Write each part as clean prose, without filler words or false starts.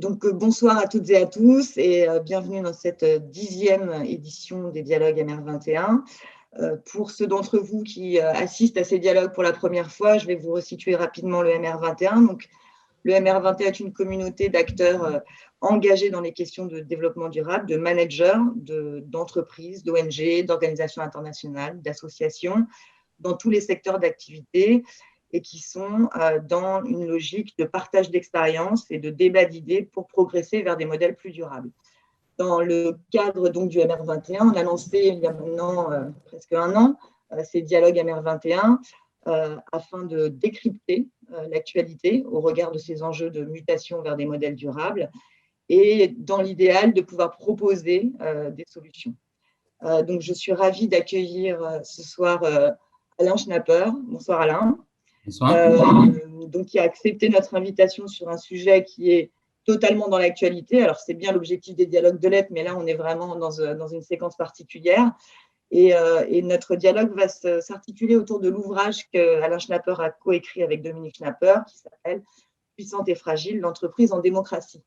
Bonsoir à toutes et à tous et bienvenue dans cette 10e édition des Dialogues MR21. Pour ceux d'entre vous qui assistent à ces dialogues pour la première fois, je vais vous resituer rapidement le MR21. Donc, le MR21 est une communauté d'acteurs engagés dans les questions de développement durable, de managers, d'entreprises, d'ONG, d'organisations internationales, d'associations, dans tous les secteurs d'activité, et qui sont dans une logique de partage d'expériences et de débat d'idées pour progresser vers des modèles plus durables. Dans le cadre donc du MR21, on a lancé il y a maintenant presque un an ces dialogues MR21 afin de décrypter l'actualité au regard de ces enjeux de mutation vers des modèles durables et dans l'idéal de pouvoir proposer des solutions. Donc je suis ravie d'accueillir ce soir Alain Schnapper. Bonsoir Alain. Donc, qui a accepté notre invitation sur un sujet qui est totalement dans l'actualité. Alors, c'est bien l'objectif des dialogues de lettres, mais là, on est vraiment dans une séquence particulière. Et notre dialogue va s'articuler autour de l'ouvrage qu'Alain Schnapper a coécrit avec Dominique Schnapper, qui s'appelle « Puissante et fragile, l'entreprise en démocratie ».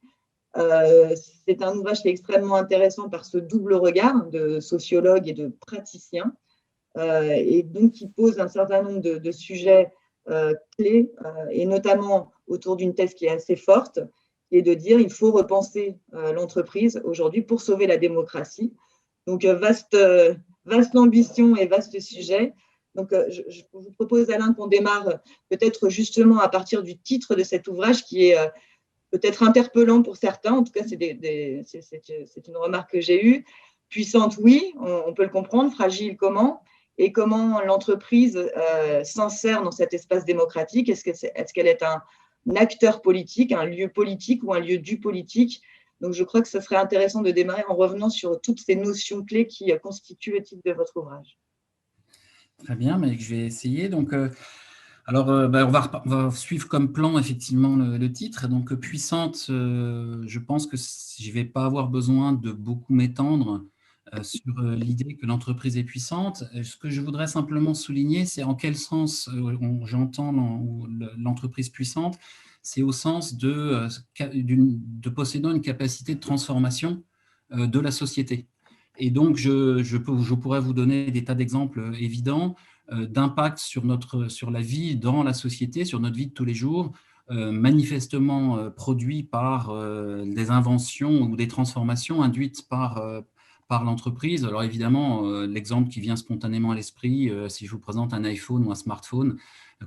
C'est un ouvrage qui est extrêmement intéressant par ce double regard de sociologue et de praticien, et donc qui pose un certain nombre de sujets clés, et notamment autour d'une thèse qui est assez forte, qui est de dire qu'il faut repenser l'entreprise aujourd'hui pour sauver la démocratie. Donc, vaste ambition et vaste sujet. Donc, je vous propose, Alain, qu'on démarre peut-être justement à partir du titre de cet ouvrage qui est peut-être interpellant pour certains. En tout cas, c'est une remarque que j'ai eue. Puissante, oui, on peut le comprendre. Fragile, comment ? Et comment l'entreprise s'insère dans cet espace démocratique. Est-ce qu'elle est un acteur politique, un lieu politique ou un lieu du politique? Donc, je crois que ce serait intéressant de démarrer en revenant sur toutes ces notions clés qui constituent le titre de votre ouvrage. Très bien, mais je vais essayer. Donc, on va suivre comme plan effectivement le titre. Donc, puissante, je pense que je ne vais pas avoir besoin de beaucoup m'étendre sur l'idée que l'entreprise est puissante. Ce que je voudrais simplement souligner, c'est en quel sens j'entends l'entreprise puissante. C'est au sens de possédant une capacité de transformation de la société. Et donc, je pourrais vous donner des tas d'exemples évidents d'impact sur la vie dans la société, sur notre vie de tous les jours, manifestement produits par des inventions ou des transformations induites par l'entreprise. Alors évidemment, l'exemple qui vient spontanément à l'esprit, si je vous présente un iPhone ou un smartphone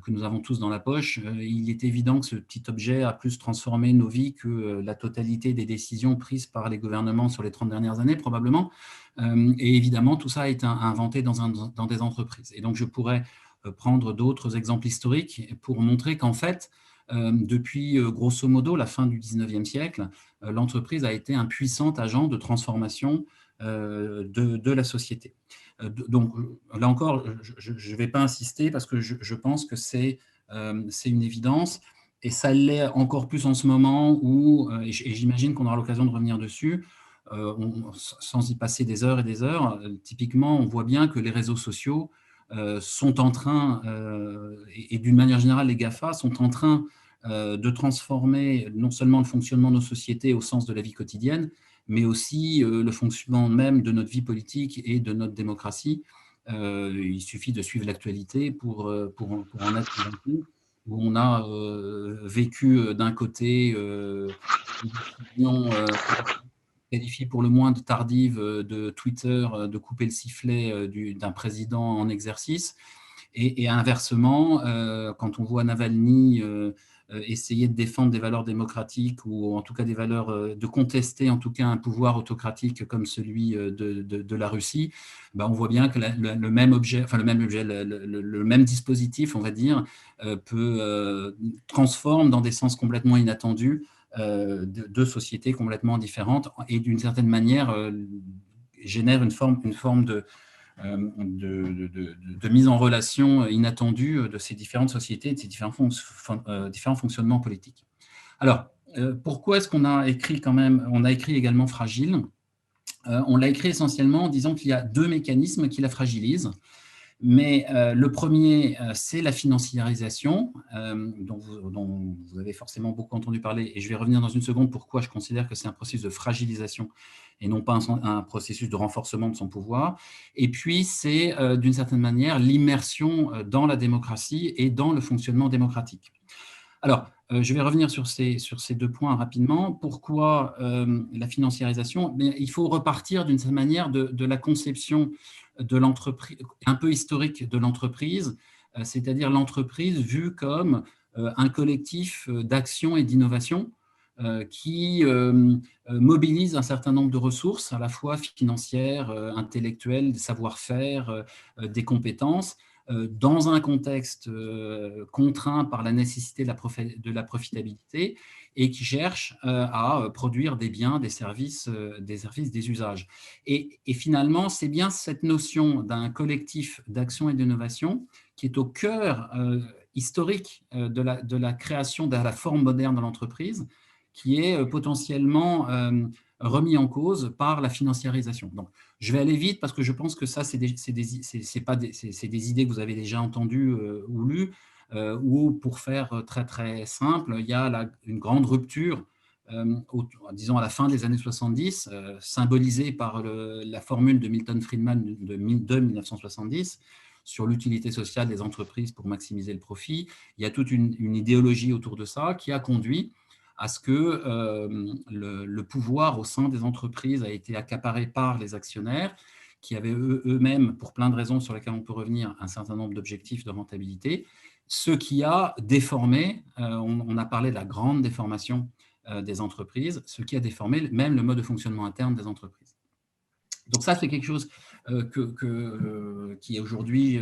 que nous avons tous dans la poche, il est évident que ce petit objet a plus transformé nos vies que la totalité des décisions prises par les gouvernements sur les 30 dernières années, probablement. Et évidemment, tout ça a été inventé dans des entreprises. Et donc, je pourrais prendre d'autres exemples historiques pour montrer qu'en fait, depuis grosso modo la fin du 19e siècle, l'entreprise a été un puissant agent de transformation de la société. Donc, là encore, je ne vais pas insister parce que je pense que c'est une évidence. Et ça l'est encore plus en ce moment où, et j'imagine qu'on aura l'occasion de revenir dessus, sans y passer des heures et des heures, typiquement, on voit bien que les réseaux sociaux sont en train, et d'une manière générale, les GAFA sont en train de transformer non seulement le fonctionnement de nos sociétés au sens de la vie quotidienne, mais aussi le fonctionnement même de notre vie politique et de notre démocratie. Il suffit de suivre l'actualité pour en être convaincu, où on a vécu d'un côté une décision qualifiée pour le moins de tardive de Twitter de couper le sifflet d'un président en exercice. Et inversement, quand on voit Navalny essayer de défendre des valeurs démocratiques ou en tout cas des valeurs, de contester en tout cas un pouvoir autocratique comme celui de la Russie, on voit bien que le même dispositif, on va dire, transforme dans des sens complètement inattendus de sociétés complètement différentes et d'une certaine manière génère une forme de mise en relation inattendue de ces différentes sociétés, de ces différents fonctionnements politiques. Alors, pourquoi est-ce qu'on a écrit on a écrit également Fragile? On l'a écrit essentiellement en disant qu'il y a deux mécanismes qui la fragilisent. Mais le premier, c'est la financiarisation, dont vous avez forcément beaucoup entendu parler, et je vais revenir dans une seconde pourquoi je considère que c'est un processus de fragilisation et non pas un processus de renforcement de son pouvoir. Et puis, c'est d'une certaine manière l'immersion dans la démocratie et dans le fonctionnement démocratique. Alors, je vais revenir sur ces deux points rapidement. Pourquoi la financiarisation? Il faut repartir d'une certaine manière de la conception de l'entreprise, un peu historique de l'entreprise, c'est-à-dire l'entreprise vue comme un collectif d'action et d'innovation qui mobilise un certain nombre de ressources, à la fois financières, intellectuelles, des savoir-faire, des compétences, dans un contexte contraint par la nécessité de la profitabilité et qui cherche à produire des biens, des services, des usages. Et finalement, c'est bien cette notion d'un collectif d'action et d'innovation qui est au cœur historique de la création de la forme moderne de l'entreprise, qui est potentiellement remis en cause par la financiarisation. Donc, je vais aller vite parce que je pense que ça, c'est des idées que vous avez déjà entendues ou lues, ou pour faire très, très simple, il y a une grande rupture, disons à la fin des années 70, symbolisée par la formule de Milton Friedman de 1970, sur l'utilité sociale des entreprises pour maximiser le profit. Il y a toute une idéologie autour de ça qui a conduit à ce que le pouvoir au sein des entreprises a été accaparé par les actionnaires, qui avaient eux-mêmes, pour plein de raisons sur lesquelles on peut revenir, un certain nombre d'objectifs de rentabilité, ce qui a déformé, on a parlé de la grande déformation des entreprises, ce qui a déformé même le mode de fonctionnement interne des entreprises. Donc ça, c'est quelque chose qui est aujourd'hui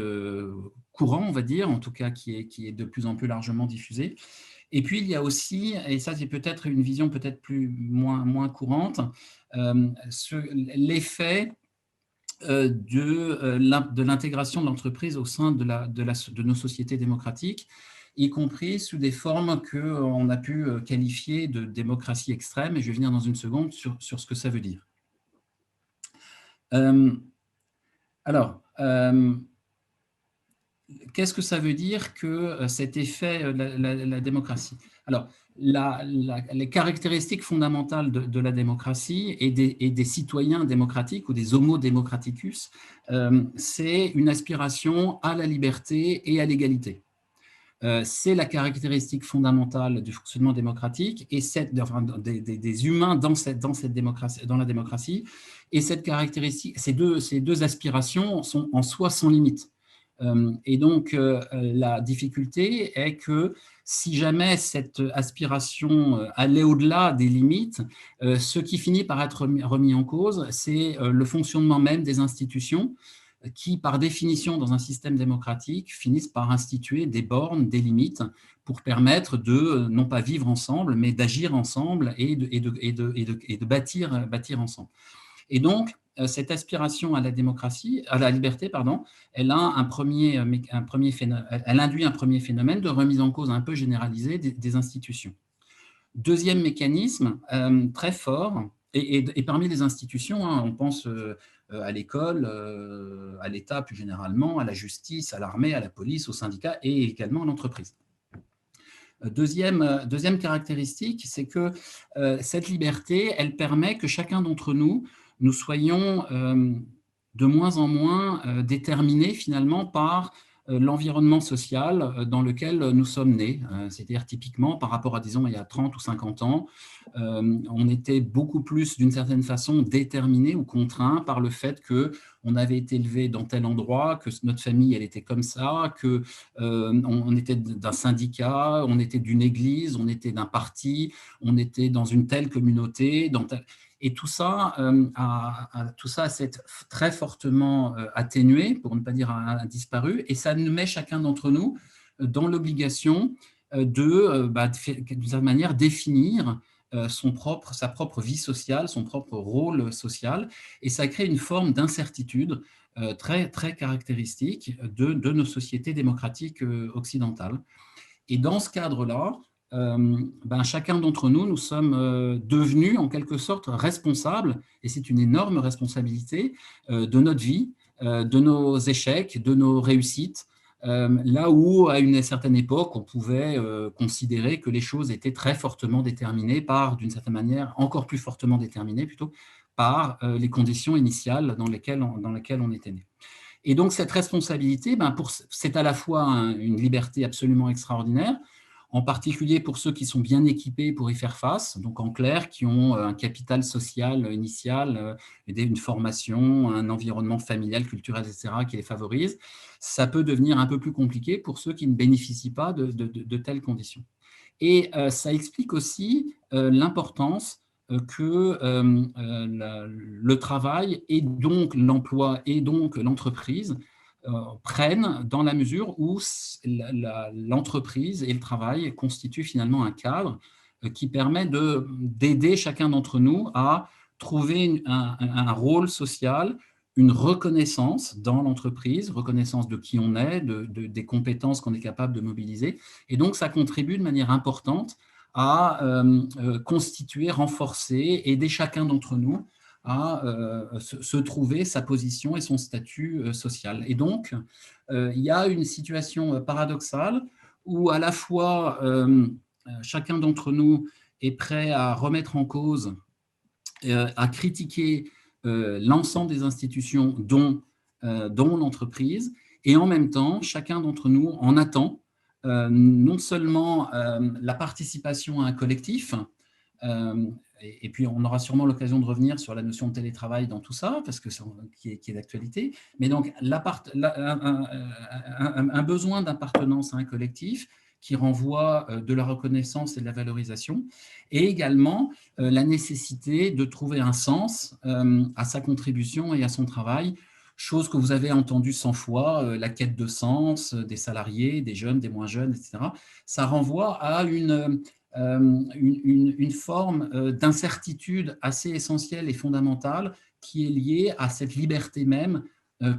courant, on va dire, en tout cas qui est de plus en plus largement diffusé. Et puis, il y a aussi, et ça c'est peut-être une vision peut-être moins courante, l'effet de l'intégration de l'entreprise au sein de nos sociétés démocratiques, y compris sous des formes qu'on a pu qualifier de démocratie extrême, et je vais venir dans une seconde sur ce que ça veut dire. Alors, qu'est-ce que ça veut dire que cet effet de la démocratie? Alors, les caractéristiques fondamentales de la démocratie et des citoyens démocratiques ou des homo democraticus, c'est une aspiration à la liberté et à l'égalité. C'est la caractéristique fondamentale du fonctionnement démocratique et des humains dans la démocratie. Et cette caractéristique, ces deux aspirations sont en soi sans limite. Et donc, la difficulté est que si jamais cette aspiration allait au-delà des limites, ce qui finit par être remis en cause, c'est le fonctionnement même des institutions qui, par définition, dans un système démocratique, finissent par instituer des bornes, des limites pour permettre de non pas vivre ensemble, mais d'agir ensemble et de bâtir ensemble. Et donc, cette aspiration à la démocratie, à la liberté, pardon, elle induit un premier phénomène de remise en cause un peu généralisée des institutions. Deuxième mécanisme très fort, et parmi les institutions, on pense à l'école, à l'État plus généralement, à la justice, à l'armée, à la police, aux syndicats et également à l'entreprise. Deuxième caractéristique, c'est que cette liberté, elle permet que chacun d'entre nous soyons de moins en moins déterminés finalement par l'environnement social dans lequel nous sommes nés. C'est-à-dire typiquement par rapport à, disons, il y a 30 ou 50 ans, on était beaucoup plus d'une certaine façon déterminés ou contraints par le fait qu'on avait été élevé dans tel endroit, que notre famille elle était comme ça, qu'on était d'un syndicat, on était d'une église, on était d'un parti, on était dans une telle communauté, et tout ça s'est très fortement atténué, pour ne pas dire a disparu, et ça nous met chacun d'entre nous dans l'obligation d'une certaine manière, définir sa propre vie sociale, son propre rôle social, et ça crée une forme d'incertitude très, très caractéristique de nos sociétés démocratiques occidentales. Et dans ce cadre-là, chacun d'entre nous sommes devenus en quelque sorte responsables, et c'est une énorme responsabilité de notre vie, de nos échecs, de nos réussites, là où, à une certaine époque, on pouvait considérer que les choses étaient très fortement déterminées d'une certaine manière, encore plus fortement déterminées plutôt, par les conditions initiales dans lesquelles on était né. Et donc, cette responsabilité, c'est à la fois une liberté absolument extraordinaire, en particulier pour ceux qui sont bien équipés pour y faire face, donc en clair, qui ont un capital social initial, une formation, un environnement familial, culturel, etc., qui les favorise. Ça peut devenir un peu plus compliqué pour ceux qui ne bénéficient pas de telles conditions. Et ça explique aussi l'importance que le travail et donc l'emploi et donc l'entreprise prennent dans la mesure où l'entreprise et le travail constituent finalement un cadre qui permet d'aider chacun d'entre nous à trouver un rôle social, une reconnaissance dans l'entreprise, reconnaissance de qui on est, des compétences qu'on est capable de mobiliser. Et donc, ça contribue de manière importante à constituer, renforcer, aider chacun d'entre nous à se trouver sa position et son statut social. Et donc, il y a une situation paradoxale où à la fois chacun d'entre nous est prêt à remettre en cause, à critiquer l'ensemble des institutions, dont l'entreprise, et en même temps, chacun d'entre nous en attend non seulement la participation à un collectif, et puis on aura sûrement l'occasion de revenir sur la notion de télétravail dans tout ça, parce que qui est d'actualité, mais donc un besoin d'appartenance à un collectif qui renvoie de la reconnaissance et de la valorisation, et également la nécessité de trouver un sens à sa contribution et à son travail, chose que vous avez entendue 100 fois, la quête de sens des salariés, des jeunes, des moins jeunes, etc. Ça renvoie à une forme d'incertitude assez essentielle et fondamentale qui est liée à cette liberté même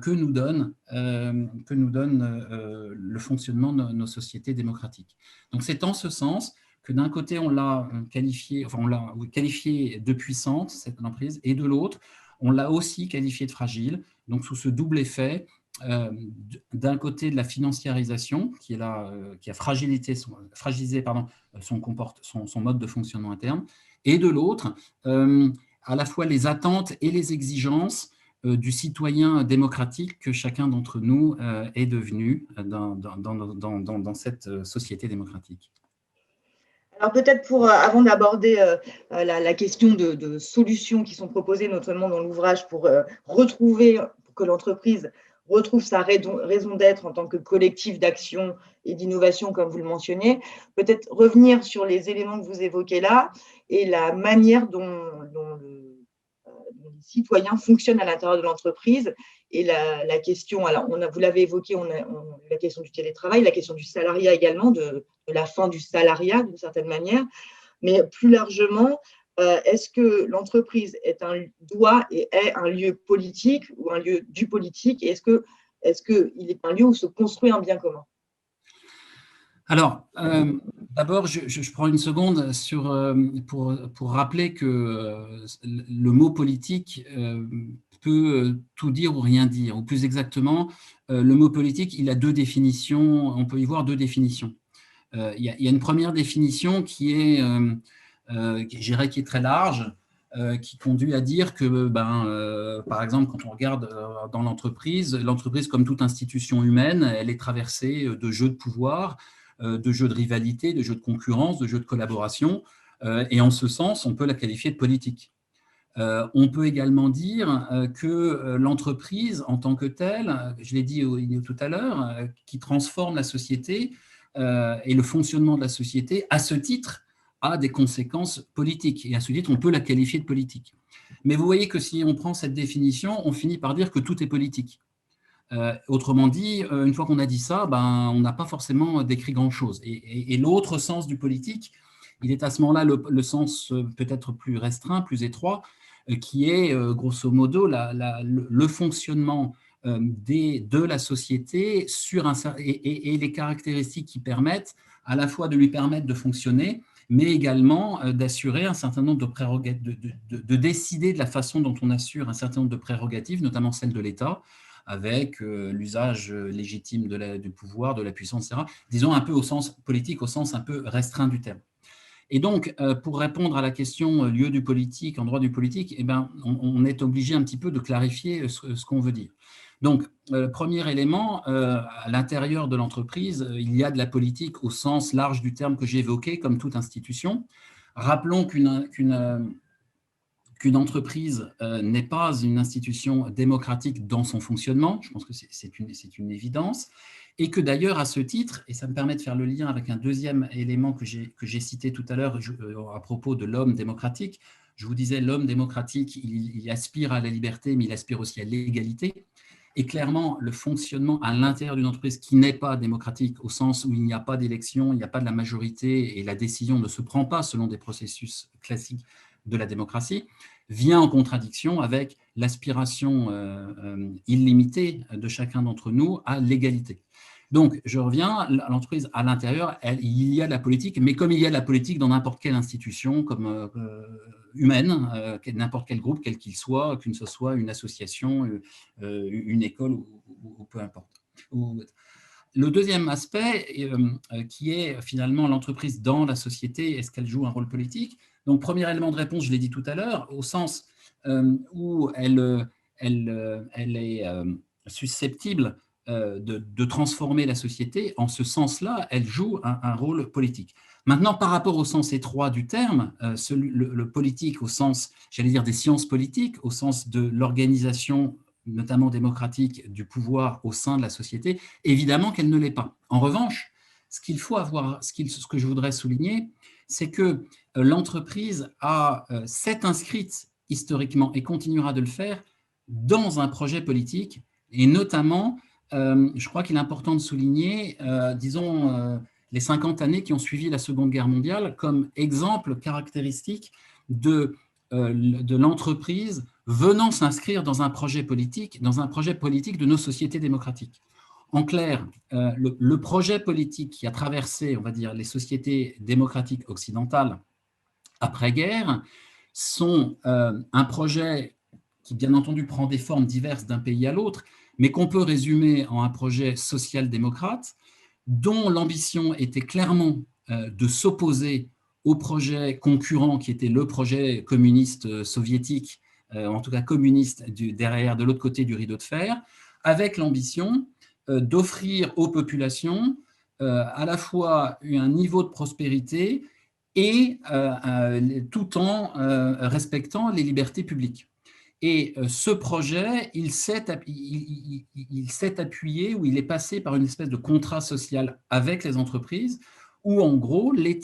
que nous donne le fonctionnement de nos sociétés démocratiques. Donc c'est en ce sens que d'un côté on l'a qualifié de puissante, cette emprise, et de l'autre on l'a aussi qualifié de fragile, donc sous ce double effet, d'un côté de la financiarisation qui a fragilisé son mode de fonctionnement interne, et de l'autre, à la fois les attentes et les exigences du citoyen démocratique que chacun d'entre nous est devenu dans cette société démocratique. Alors peut-être avant d'aborder la question de solutions qui sont proposées notamment dans l'ouvrage pour que l'entreprise retrouve sa raison d'être en tant que collectif d'action et d'innovation, comme vous le mentionniez, peut-être revenir sur les éléments que vous évoquez là et la manière dont les citoyens fonctionnent à l'intérieur de l'entreprise. Et la question, alors vous l'avez évoqué, la question du télétravail, la question du salariat également, de la fin du salariat d'une certaine manière, mais plus largement, est-ce que l'entreprise doit et est un lieu politique ou un lieu du politique, et est-ce qu'il est un lieu où se construit un bien commun? Alors, d'abord, je prends une seconde pour rappeler que le mot politique peut tout dire ou rien dire, ou plus exactement, le mot politique, il a deux définitions, on peut y voir deux définitions. Il y a une première définition qui est, je dirais, qui est très large, qui conduit à dire que, par exemple, quand on regarde dans l'entreprise, comme toute institution humaine, elle est traversée de jeux de pouvoir, de jeux de rivalité, de jeux de concurrence, de jeux de collaboration, et en ce sens, on peut la qualifier de politique. On peut également dire que l'entreprise en tant que telle, je l'ai dit tout à l'heure, qui transforme la société et le fonctionnement de la société, à ce titre, a des conséquences politiques. Et à ce titre, on peut la qualifier de politique. Mais vous voyez que si on prend cette définition, on finit par dire que tout est politique. Autrement dit, une fois qu'on a dit ça, on n'a pas forcément décrit grand-chose. Et l'autre sens du politique, il est à ce moment-là le sens peut-être plus restreint, plus étroit, qui est grosso modo le fonctionnement de la société et les caractéristiques qui permettent à la fois de lui permettre de fonctionner, mais également d'assurer un certain nombre de prérogatives, de décider de la façon dont on assure un certain nombre de prérogatives, notamment celles de l'État, avec l'usage légitime du pouvoir, de la puissance, etc. Disons un peu au sens politique, au sens un peu restreint du terme. Et donc, pour répondre à la question lieu du politique, endroit du politique, eh ben, on est obligé un petit peu de clarifier ce qu'on veut dire. Donc, premier élément, à l'intérieur de l'entreprise, il y a de la politique au sens large du terme que j'ai évoqué, comme toute institution. Rappelons qu'une entreprise n'est pas une institution démocratique dans son fonctionnement, je pense que c'est une évidence, et que d'ailleurs, à ce titre, et ça me permet de faire le lien avec un deuxième élément que j'ai cité tout à l'heure à propos de l'homme démocratique. Je vous disais, l'homme démocratique, il aspire à la liberté, mais il aspire aussi à l'égalité. Et clairement, le fonctionnement à l'intérieur d'une entreprise qui n'est pas démocratique, au sens où il n'y a pas d'élection, il n'y a pas de la majorité et la décision ne se prend pas selon des processus classiques de la démocratie, vient en contradiction avec l'aspiration illimitée de chacun d'entre nous à l'égalité. Donc, je reviens, à l'entreprise à l'intérieur, il y a de la politique, mais comme il y a de la politique dans n'importe quelle institution comme humaine, n'importe quel groupe, quel qu'il soit, qu'une ce soit une association, une école ou peu importe. Le deuxième aspect, qui est finalement l'entreprise dans la société, est-ce qu'elle joue un rôle politique? Donc, premier élément de réponse, je l'ai dit tout à l'heure, au sens où elle est susceptible de transformer la société, en ce sens-là, elle joue un rôle politique. Maintenant, par rapport au sens étroit du terme, le politique au sens, j'allais dire, des sciences politiques, au sens de l'organisation notamment démocratique du pouvoir au sein de la société, évidemment qu'elle ne l'est pas. En revanche, ce que je voudrais souligner, c'est que l'entreprise s'est inscrite historiquement et continuera de le faire dans un projet politique, et notamment, je crois qu'il est important de souligner, disons, les 50 années qui ont suivi la Seconde Guerre mondiale comme exemple caractéristique de l'entreprise venant s'inscrire dans un projet politique de nos sociétés démocratiques. En clair, le projet politique qui a traversé, on va dire, les sociétés démocratiques occidentales après-guerre sont un projet qui, bien entendu, prend des formes diverses d'un pays à l'autre, mais qu'on peut résumer en un projet social-démocrate dont l'ambition était clairement de s'opposer au projet concurrent qui était le projet communiste soviétique, en tout cas communiste derrière, de l'autre côté du rideau de fer, avec l'ambition d'offrir aux populations à la fois un niveau de prospérité et tout en respectant les libertés publiques. Et ce projet, il s'est appuyé, ou il est passé par une espèce de contrat social avec les entreprises, où en gros, les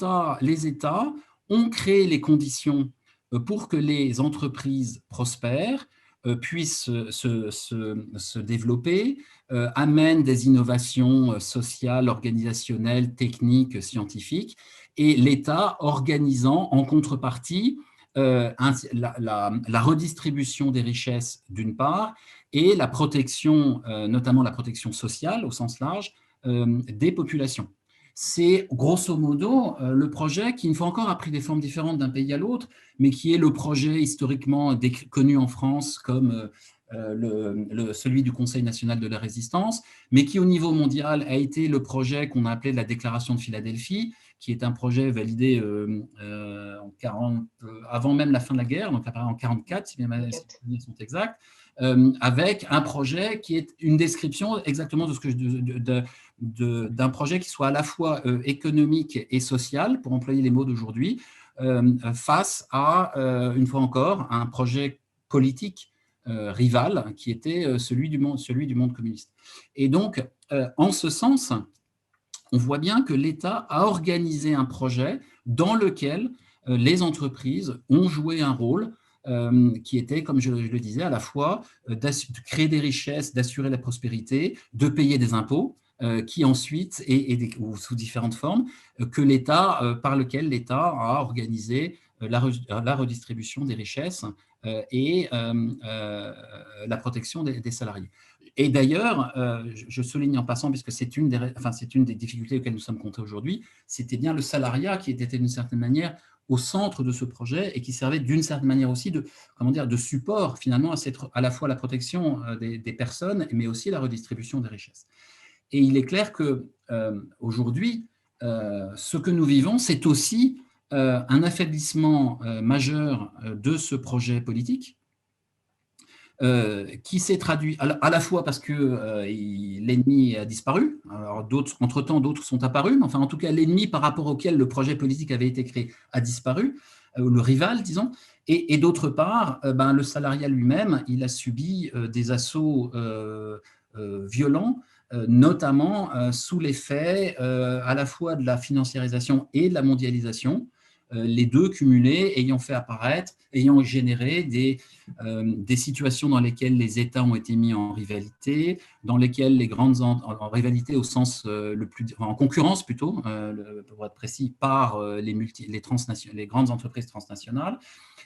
États ont créé les conditions pour que les entreprises prospèrent, puissent se développer, amènent des innovations sociales, organisationnelles, techniques, scientifiques, et l'État organisant en contrepartie la redistribution des richesses d'une part et la protection, notamment la protection sociale au sens large, des populations. C'est grosso modo le projet qui, une fois encore, a pris des formes différentes d'un pays à l'autre, mais qui est le projet historiquement connu en France comme celui du Conseil national de la résistance, mais qui au niveau mondial a été le projet qu'on a appelé la Déclaration de Philadelphie, qui est un projet validé avant même la fin de la guerre, donc en 1944, si mes souvenirs sont exacts, avec un projet qui est une description exactement d'un projet qui soit à la fois économique et social, pour employer les mots d'aujourd'hui, face à, une fois encore, un projet politique rival qui était celui du monde communiste. Et donc, en ce sens, on voit bien que l'État a organisé un projet dans lequel les entreprises ont joué un rôle qui était, comme je le disais, à la fois de créer des richesses, d'assurer la prospérité, de payer des impôts, qui ensuite, ou sous différentes formes, par lequel l'État a organisé la redistribution des richesses et la protection des salariés. Et d'ailleurs, je souligne en passant, puisque c'est une des difficultés auxquelles nous sommes confrontés aujourd'hui, c'était bien le salariat qui était d'une certaine manière au centre de ce projet et qui servait d'une certaine manière aussi de support finalement à la fois la protection des personnes, mais aussi la redistribution des richesses. Et il est clair qu'aujourd'hui, ce que nous vivons, c'est aussi un affaiblissement majeur de ce projet politique, qui s'est traduit à la fois parce que l'ennemi a disparu, alors entre-temps d'autres sont apparus, mais enfin en tout cas l'ennemi par rapport auquel le projet politique avait été créé a disparu, le rival disons, et d'autre part, le salariat lui-même, il a subi des assauts violents, notamment sous l'effet à la fois de la financiarisation et de la mondialisation, les deux cumulés ayant généré des situations dans lesquelles les États ont été mis en rivalité, dans lesquelles en rivalité au sens en concurrence plutôt, pour être précis, par les grandes entreprises transnationales,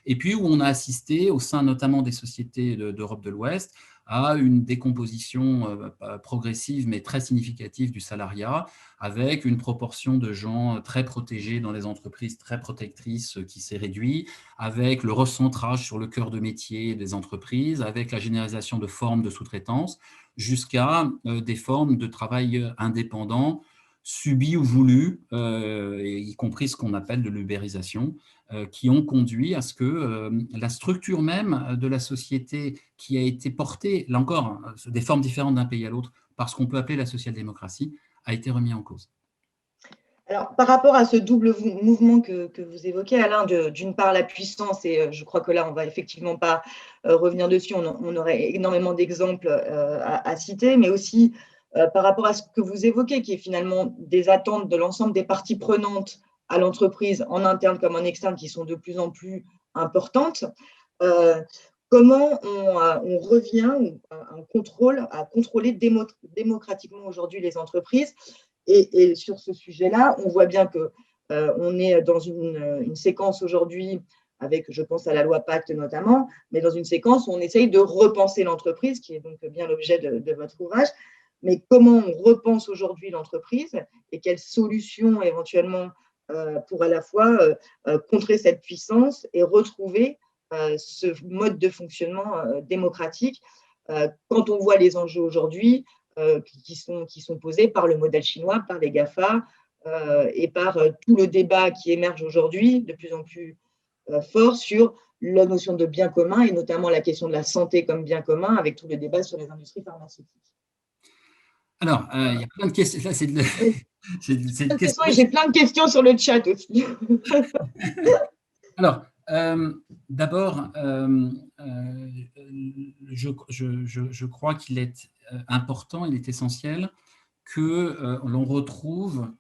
et puis où on a assisté, au sein notamment des sociétés d'Europe de l'Ouest, à une décomposition progressive mais très significative du salariat, avec une proportion de gens très protégés dans les entreprises très protectrices qui s'est réduite, avec le recentrage sur le cœur de métier des entreprises, avec la généralisation de formes de sous-traitance, jusqu'à des formes de travail indépendant, subies ou voulues, y compris ce qu'on appelle de l'ubérisation, qui ont conduit à ce que la structure même de la société qui a été portée, là encore, des formes différentes d'un pays à l'autre, par ce qu'on peut appeler la social-démocratie, a été remis en cause. Alors, par rapport à ce double mouvement que vous évoquez, Alain, d'une part la puissance, et je crois que là, on ne va effectivement pas revenir dessus, on aurait énormément d'exemples à citer, mais aussi par rapport à ce que vous évoquez, qui est finalement des attentes de l'ensemble des parties prenantes à l'entreprise, en interne comme en externe, qui sont de plus en plus importantes. Comment on revient à contrôler démocratiquement aujourd'hui les entreprises. Et sur ce sujet-là, on voit bien qu'on est dans une séquence aujourd'hui avec, je pense à la loi Pacte notamment, mais dans une séquence où on essaye de repenser l'entreprise, qui est donc bien l'objet de votre ouvrage. Mais comment on repense aujourd'hui l'entreprise et quelles solutions éventuellement pour à la fois contrer cette puissance et retrouver ce mode de fonctionnement démocratique quand on voit les enjeux aujourd'hui qui sont posés par le modèle chinois, par les GAFA et par tout le débat qui émerge aujourd'hui de plus en plus fort sur la notion de bien commun et notamment la question de la santé comme bien commun avec tout le débat sur les industries pharmaceutiques. Alors, il y a plein de questions. Là, j'ai plein de questions sur le chat aussi. Alors, d'abord, je crois qu'il est important, il est essentiel que l'on retrouve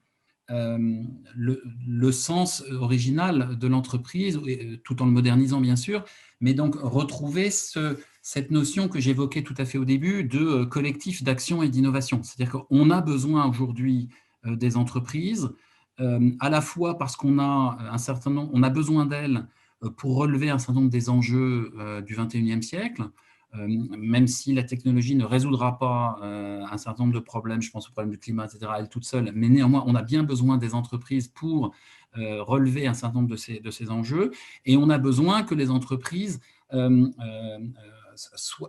le sens original de l'entreprise, tout en le modernisant bien sûr, mais donc retrouver cette notion que j'évoquais tout à fait au début de collectif d'action et d'innovation. C'est-à-dire qu'on a besoin aujourd'hui des entreprises, à la fois parce qu'on a on a besoin d'elles pour relever un certain nombre des enjeux du XXIe siècle, même si la technologie ne résoudra pas un certain nombre de problèmes, je pense au problème du climat, etc., elle toute seule, mais néanmoins, on a bien besoin des entreprises pour relever un certain nombre de ces enjeux, et on a besoin que les entreprises,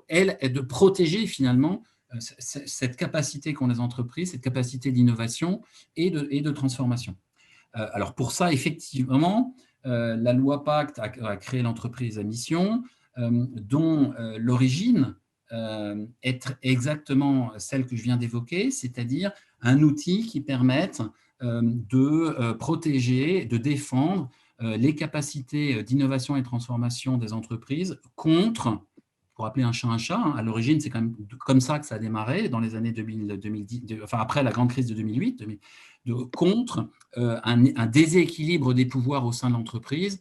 elles, de protéger finalement cette capacité qu'ont les entreprises, cette capacité d'innovation et de transformation. Alors pour ça, effectivement, la loi Pacte a créé l'entreprise à mission, dont l'origine est exactement celle que je viens d'évoquer, c'est-à-dire un outil qui permette de protéger, de défendre les capacités d'innovation et de transformation des entreprises contre, pour appeler un chat, hein, à l'origine, c'est quand même comme ça que ça a démarré dans les années 2010, enfin après la grande crise de 2008, contre un déséquilibre des pouvoirs au sein de l'entreprise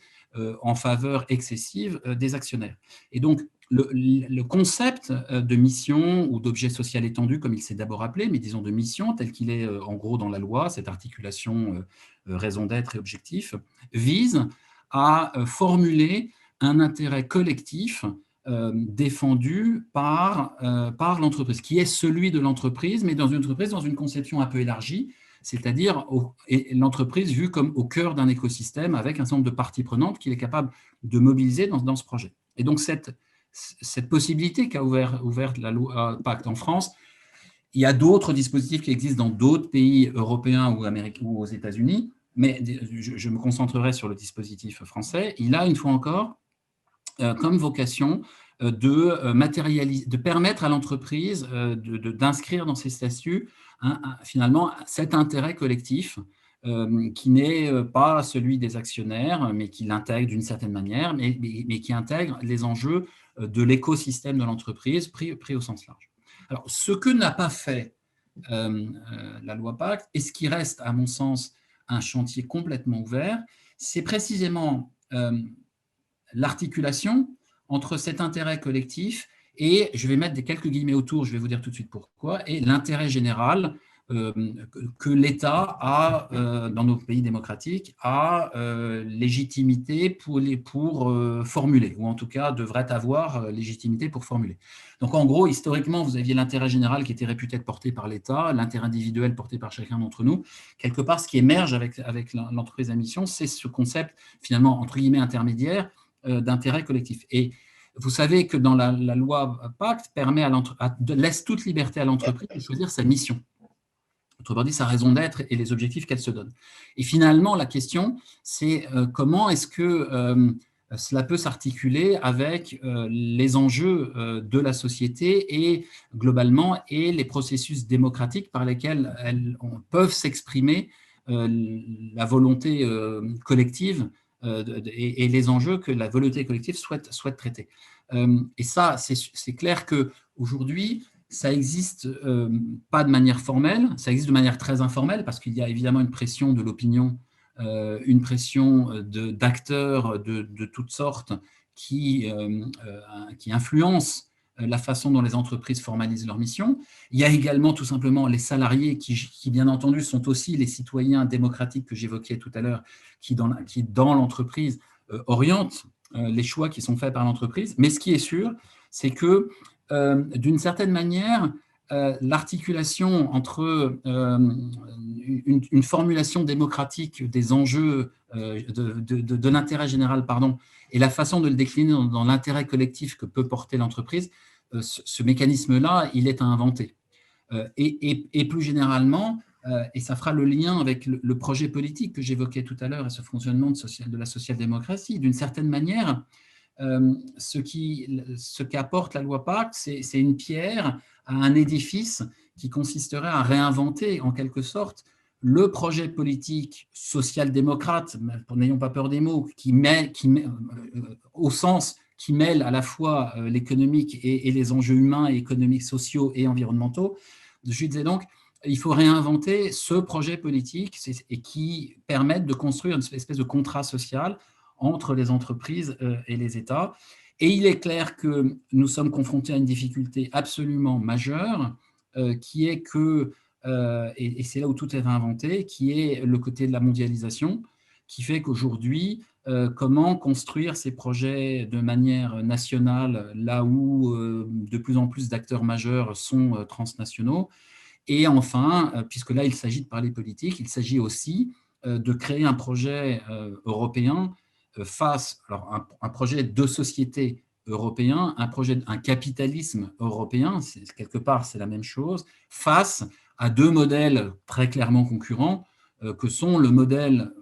en faveur excessive des actionnaires. Et donc, le concept de mission ou d'objet social étendu, comme il s'est d'abord appelé, mais disons de mission, tel qu'il est en gros dans la loi, cette articulation raison d'être et objectif, vise à formuler un intérêt collectif défendu par l'entreprise, qui est celui de l'entreprise, mais dans une entreprise, dans une conception un peu élargie, c'est-à-dire l'entreprise vue comme au cœur d'un écosystème avec un certain nombre de parties prenantes qu'il est capable de mobiliser dans ce projet. Et donc, cette possibilité qu'a ouvert la loi Pacte en France, il y a d'autres dispositifs qui existent dans d'autres pays européens ou aux États-Unis, mais je me concentrerai sur le dispositif français. Il a, une fois encore, comme vocation de permettre à l'entreprise d'inscrire dans ses statuts finalement cet intérêt collectif qui n'est pas celui des actionnaires, mais qui l'intègre d'une certaine manière, mais qui intègre les enjeux de l'écosystème de l'entreprise pris au sens large. Alors, ce que n'a pas fait la loi Pacte, et ce qui reste, à mon sens, un chantier complètement ouvert, c'est précisément l'articulation entre cet intérêt collectif et, je vais mettre quelques guillemets autour, je vais vous dire tout de suite pourquoi, et l'intérêt général que l'État a, dans nos pays démocratiques, a légitimité pour formuler, ou en tout cas devrait avoir légitimité pour formuler. Donc en gros, historiquement, vous aviez l'intérêt général qui était réputé être porté par l'État, l'intérêt individuel porté par chacun d'entre nous. Quelque part, ce qui émerge avec l'entreprise à mission, c'est ce concept, finalement, entre guillemets, intermédiaire, d'intérêt collectif. Et vous savez que dans la loi Pacte laisse toute liberté à l'entreprise de choisir sa mission. Autrement dit, sa raison d'être et les objectifs qu'elle se donne. Et finalement, la question, c'est comment est-ce que cela peut s'articuler avec les enjeux de la société et globalement et les processus démocratiques par lesquels elles peuvent s'exprimer la volonté collective et les enjeux que la volonté collective souhaite traiter. Et ça, c'est clair qu'aujourd'hui, ça existe pas de manière formelle, ça existe de manière très informelle parce qu'il y a évidemment une pression de l'opinion, une pression d'acteurs de toutes sortes qui influencent la façon dont les entreprises formalisent leur mission. Il y a également tout simplement les salariés qui bien entendu, sont aussi les citoyens démocratiques que j'évoquais tout à l'heure, qui dans l'entreprise orientent les choix qui sont faits par l'entreprise. Mais ce qui est sûr, c'est que d'une certaine manière, l'articulation entre une formulation démocratique des enjeux de l'intérêt général, et la façon de le décliner dans l'intérêt collectif que peut porter l'entreprise, ce mécanisme-là, il est à inventer. Et plus généralement, et ça fera le lien avec le projet politique que j'évoquais tout à l'heure et ce fonctionnement de la social-démocratie, d'une certaine manière, ce qu'apporte la loi Pacte, c'est une pierre à un édifice qui consisterait à réinventer, en quelque sorte, le projet politique social-démocrate, n'ayons pas peur des mots, au sens qui mêle à la fois l'économique et les enjeux humains, et économiques, sociaux et environnementaux. Je disais donc, il faut réinventer ce projet politique et qui permette de construire une espèce de contrat social entre les entreprises et les États. Et il est clair que nous sommes confrontés à une difficulté absolument majeure, qui est que, et c'est là où tout est inventé, qui est le côté de la mondialisation, qui fait qu'aujourd'hui, comment construire ces projets de manière nationale, là où de plus en plus d'acteurs majeurs sont transnationaux. Et enfin, puisque là, il s'agit de parler politique, il s'agit aussi de créer un projet européen alors un projet de société européen, un capitalisme européen, quelque part c'est la même chose, face à deux modèles très clairement concurrents, que sont le modèle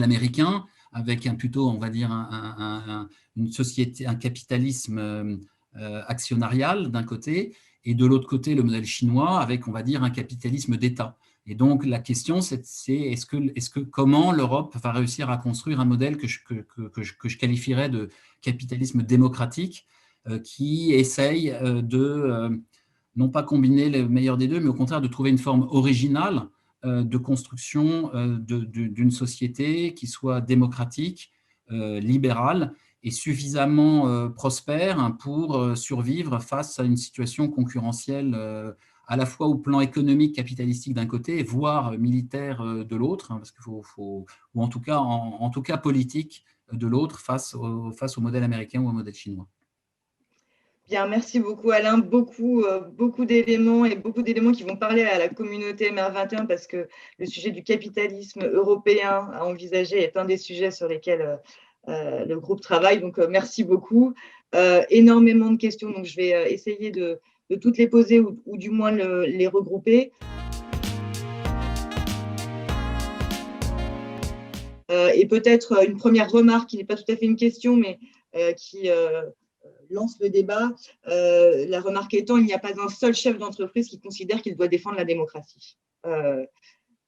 américain, avec plutôt, on va dire, une société, un capitalisme actionnarial d'un côté, et de l'autre côté, le modèle chinois, avec, on va dire, un capitalisme d'État. Et donc, la question, c'est comment l'Europe va réussir à construire un modèle que je qualifierais de capitalisme démocratique, qui essaye non pas combiner le meilleur des deux, mais au contraire de trouver une forme originale de construction d'une société qui soit démocratique, libérale, et suffisamment prospère pour survivre face à une situation concurrentielle à la fois au plan économique, capitalistique d'un côté, voire militaire de l'autre, parce qu'il ou en tout cas politique de l'autre, face au modèle américain ou au modèle chinois. Bien, merci beaucoup Alain. Beaucoup d'éléments et beaucoup d'éléments qui vont parler à la communauté MR21 parce que le sujet du capitalisme européen à envisager est un des sujets sur lesquels le groupe travaille. Donc, merci beaucoup. Énormément de questions, donc je vais essayer de toutes les poser ou du moins les regrouper. Et peut-être une première remarque qui n'est pas tout à fait une question, mais qui lance le débat. La remarque étant, il n'y a pas un seul chef d'entreprise qui considère qu'il doit défendre la démocratie.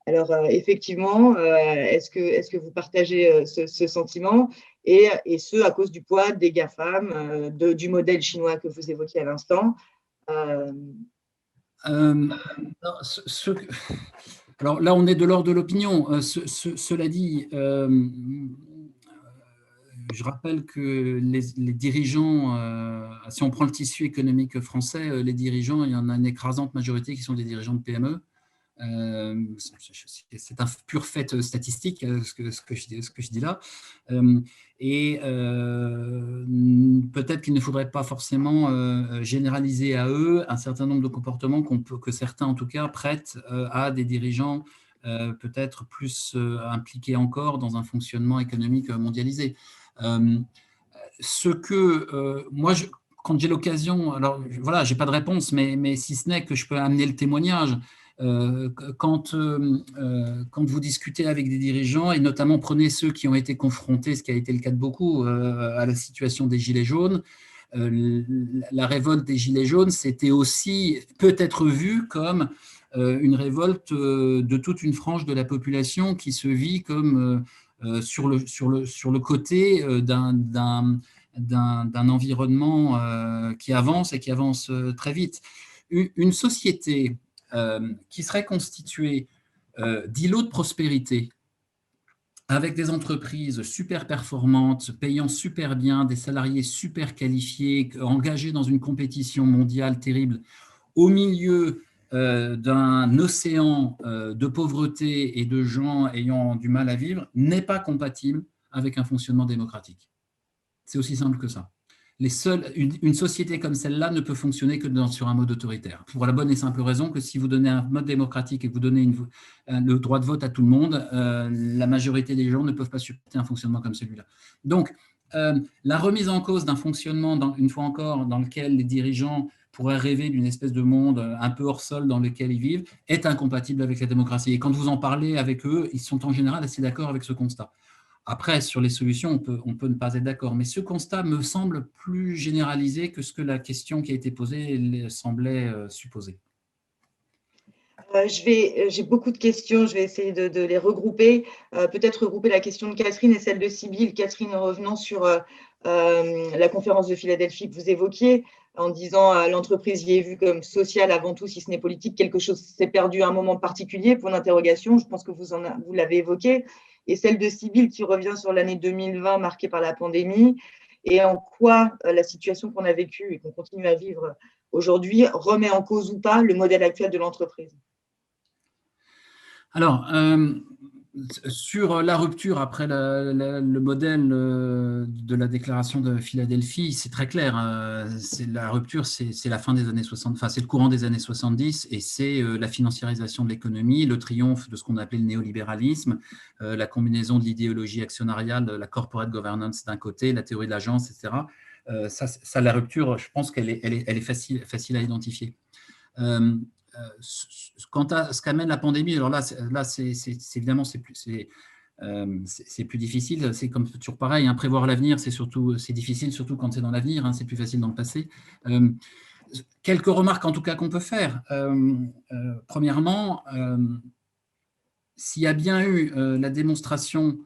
Alors, effectivement, est-ce que vous partagez ce sentiment et ce, à cause du poids des GAFAM, du modèle chinois que vous évoquiez à l'instant Alors là, on est de l'ordre de l'opinion. Cela dit, je rappelle que les dirigeants, si on prend le tissu économique français, les dirigeants, il y en a une écrasante majorité qui sont des dirigeants de PME. C'est un pur fait statistique, ce que je dis là. Et peut-être qu'il ne faudrait pas forcément généraliser à eux un certain nombre de comportements que certains, en tout cas, prêtent à des dirigeants peut-être plus impliqués encore dans un fonctionnement économique mondialisé. Moi, quand j'ai l'occasion, alors voilà, j'ai pas de réponse, mais si ce n'est que je peux amener le témoignage. Quand vous discutez avec des dirigeants, et notamment prenez ceux qui ont été confrontés, ce qui a été le cas de beaucoup, à la situation des Gilets jaunes, la révolte des Gilets jaunes, c'était aussi peut-être vu comme une révolte de toute une frange de la population qui se vit comme sur le côté d'un environnement qui avance et qui avance très vite. Une société qui serait constituée d'îlots de prospérité, avec des entreprises super performantes, payant super bien, des salariés super qualifiés, engagés dans une compétition mondiale terrible, au milieu d'un océan de pauvreté et de gens ayant du mal à vivre, n'est pas compatible avec un fonctionnement démocratique. C'est aussi simple que ça. Une société comme celle-là ne peut fonctionner que sur un mode autoritaire, pour la bonne et simple raison que si vous donnez un mode démocratique et que vous donnez le droit de vote à tout le monde, la majorité des gens ne peuvent pas supporter un fonctionnement comme celui-là. Donc, la remise en cause d'un fonctionnement, une fois encore, dans lequel les dirigeants pourraient rêver d'une espèce de monde un peu hors sol dans lequel ils vivent, est incompatible avec la démocratie. Et quand vous en parlez avec eux, ils sont en général assez d'accord avec ce constat. Après, sur les solutions, on peut ne pas être d'accord, mais ce constat me semble plus généralisé que ce que la question qui a été posée semblait supposer. J'ai beaucoup de questions, je vais essayer de les regrouper. Peut-être regrouper la question de Catherine et celle de Sybille. Catherine, revenant sur la conférence de Philadelphie que vous évoquiez, en disant l'entreprise y est vue comme sociale avant tout, si ce n'est politique, quelque chose s'est perdu à un moment particulier, pour l'interrogation, je pense que vous l'avez évoqué, et celle de Sybille qui revient sur l'année 2020 marquée par la pandémie, et en quoi la situation qu'on a vécue et qu'on continue à vivre aujourd'hui remet en cause ou pas le modèle actuel de l'entreprise. Alors, sur la rupture après le modèle de la déclaration de Philadelphie, c'est très clair. La rupture, c'est la fin des années 60, enfin, c'est le courant des années 70 et c'est la financiarisation de l'économie, le triomphe de ce qu'on appelait le néolibéralisme, la combinaison de l'idéologie actionnariale, de la corporate governance d'un côté, la théorie de l'agence, etc. Ça, la rupture, je pense qu'elle est facile à identifier. Quant à ce qu'amène la pandémie, alors là c'est évidemment c'est plus difficile. C'est comme toujours pareil, hein, prévoir l'avenir, c'est difficile, surtout quand c'est dans l'avenir. Hein, c'est plus facile dans le passé. Quelques remarques en tout cas qu'on peut faire. Premièrement, s'il y a bien eu la démonstration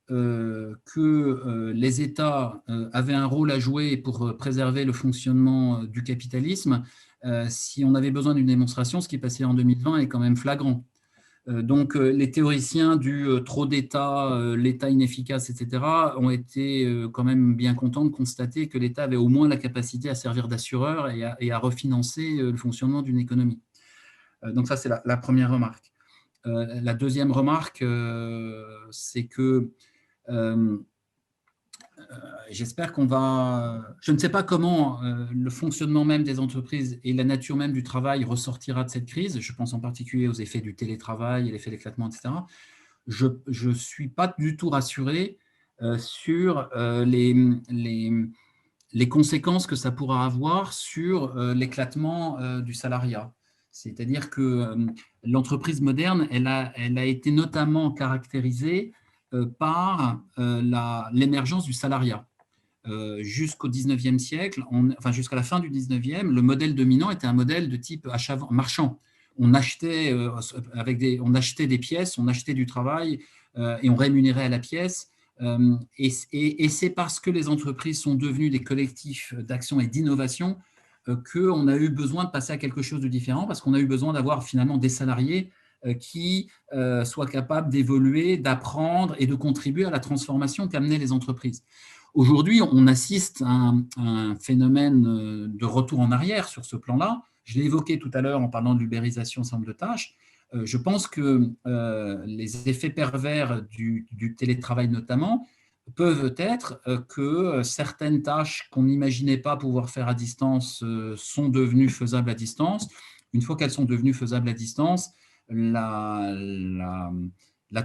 que les États avaient un rôle à jouer pour préserver le fonctionnement du capitalisme, si on avait besoin d'une démonstration, ce qui est passé en 2020 est quand même flagrant. Donc, les théoriciens du trop d'État, l'État inefficace, etc., ont été quand même bien contents de constater que l'État avait au moins la capacité à servir d'assureur et à refinancer le fonctionnement d'une économie. Donc, ça, c'est la première remarque. La deuxième remarque, c'est que j'espère qu'on va… Je ne sais pas comment le fonctionnement même des entreprises et la nature même du travail ressortira de cette crise. Je pense en particulier aux effets du télétravail et l'effet d'éclatement, etc. Je ne suis pas du tout rassuré sur les conséquences que ça pourra avoir sur l'éclatement du salariat. C'est-à-dire que l'entreprise moderne, elle a été notamment caractérisée par l'émergence du salariat. Jusqu'au 19e siècle, enfin jusqu'à la fin du 19e, le modèle dominant était un modèle de type achat marchand. On achetait, on achetait des pièces, on achetait du travail et on rémunérait à la pièce. Et c'est parce que les entreprises sont devenues des collectifs d'action et d'innovation qu'on a eu besoin de passer à quelque chose de différent, parce qu'on a eu besoin d'avoir finalement des salariés qui soient capables d'évoluer, d'apprendre et de contribuer à la transformation qu'amenaient les entreprises. Aujourd'hui, on assiste à un phénomène de retour en arrière sur ce plan-là. Je l'ai évoqué tout à l'heure en parlant de l'ubérisation d'un certain nombre de tâches. Je pense que les effets pervers du télétravail notamment peuvent être que certaines tâches qu'on n'imaginait pas pouvoir faire à distance sont devenues faisables à distance. Une fois qu'elles sont devenues faisables à distance, la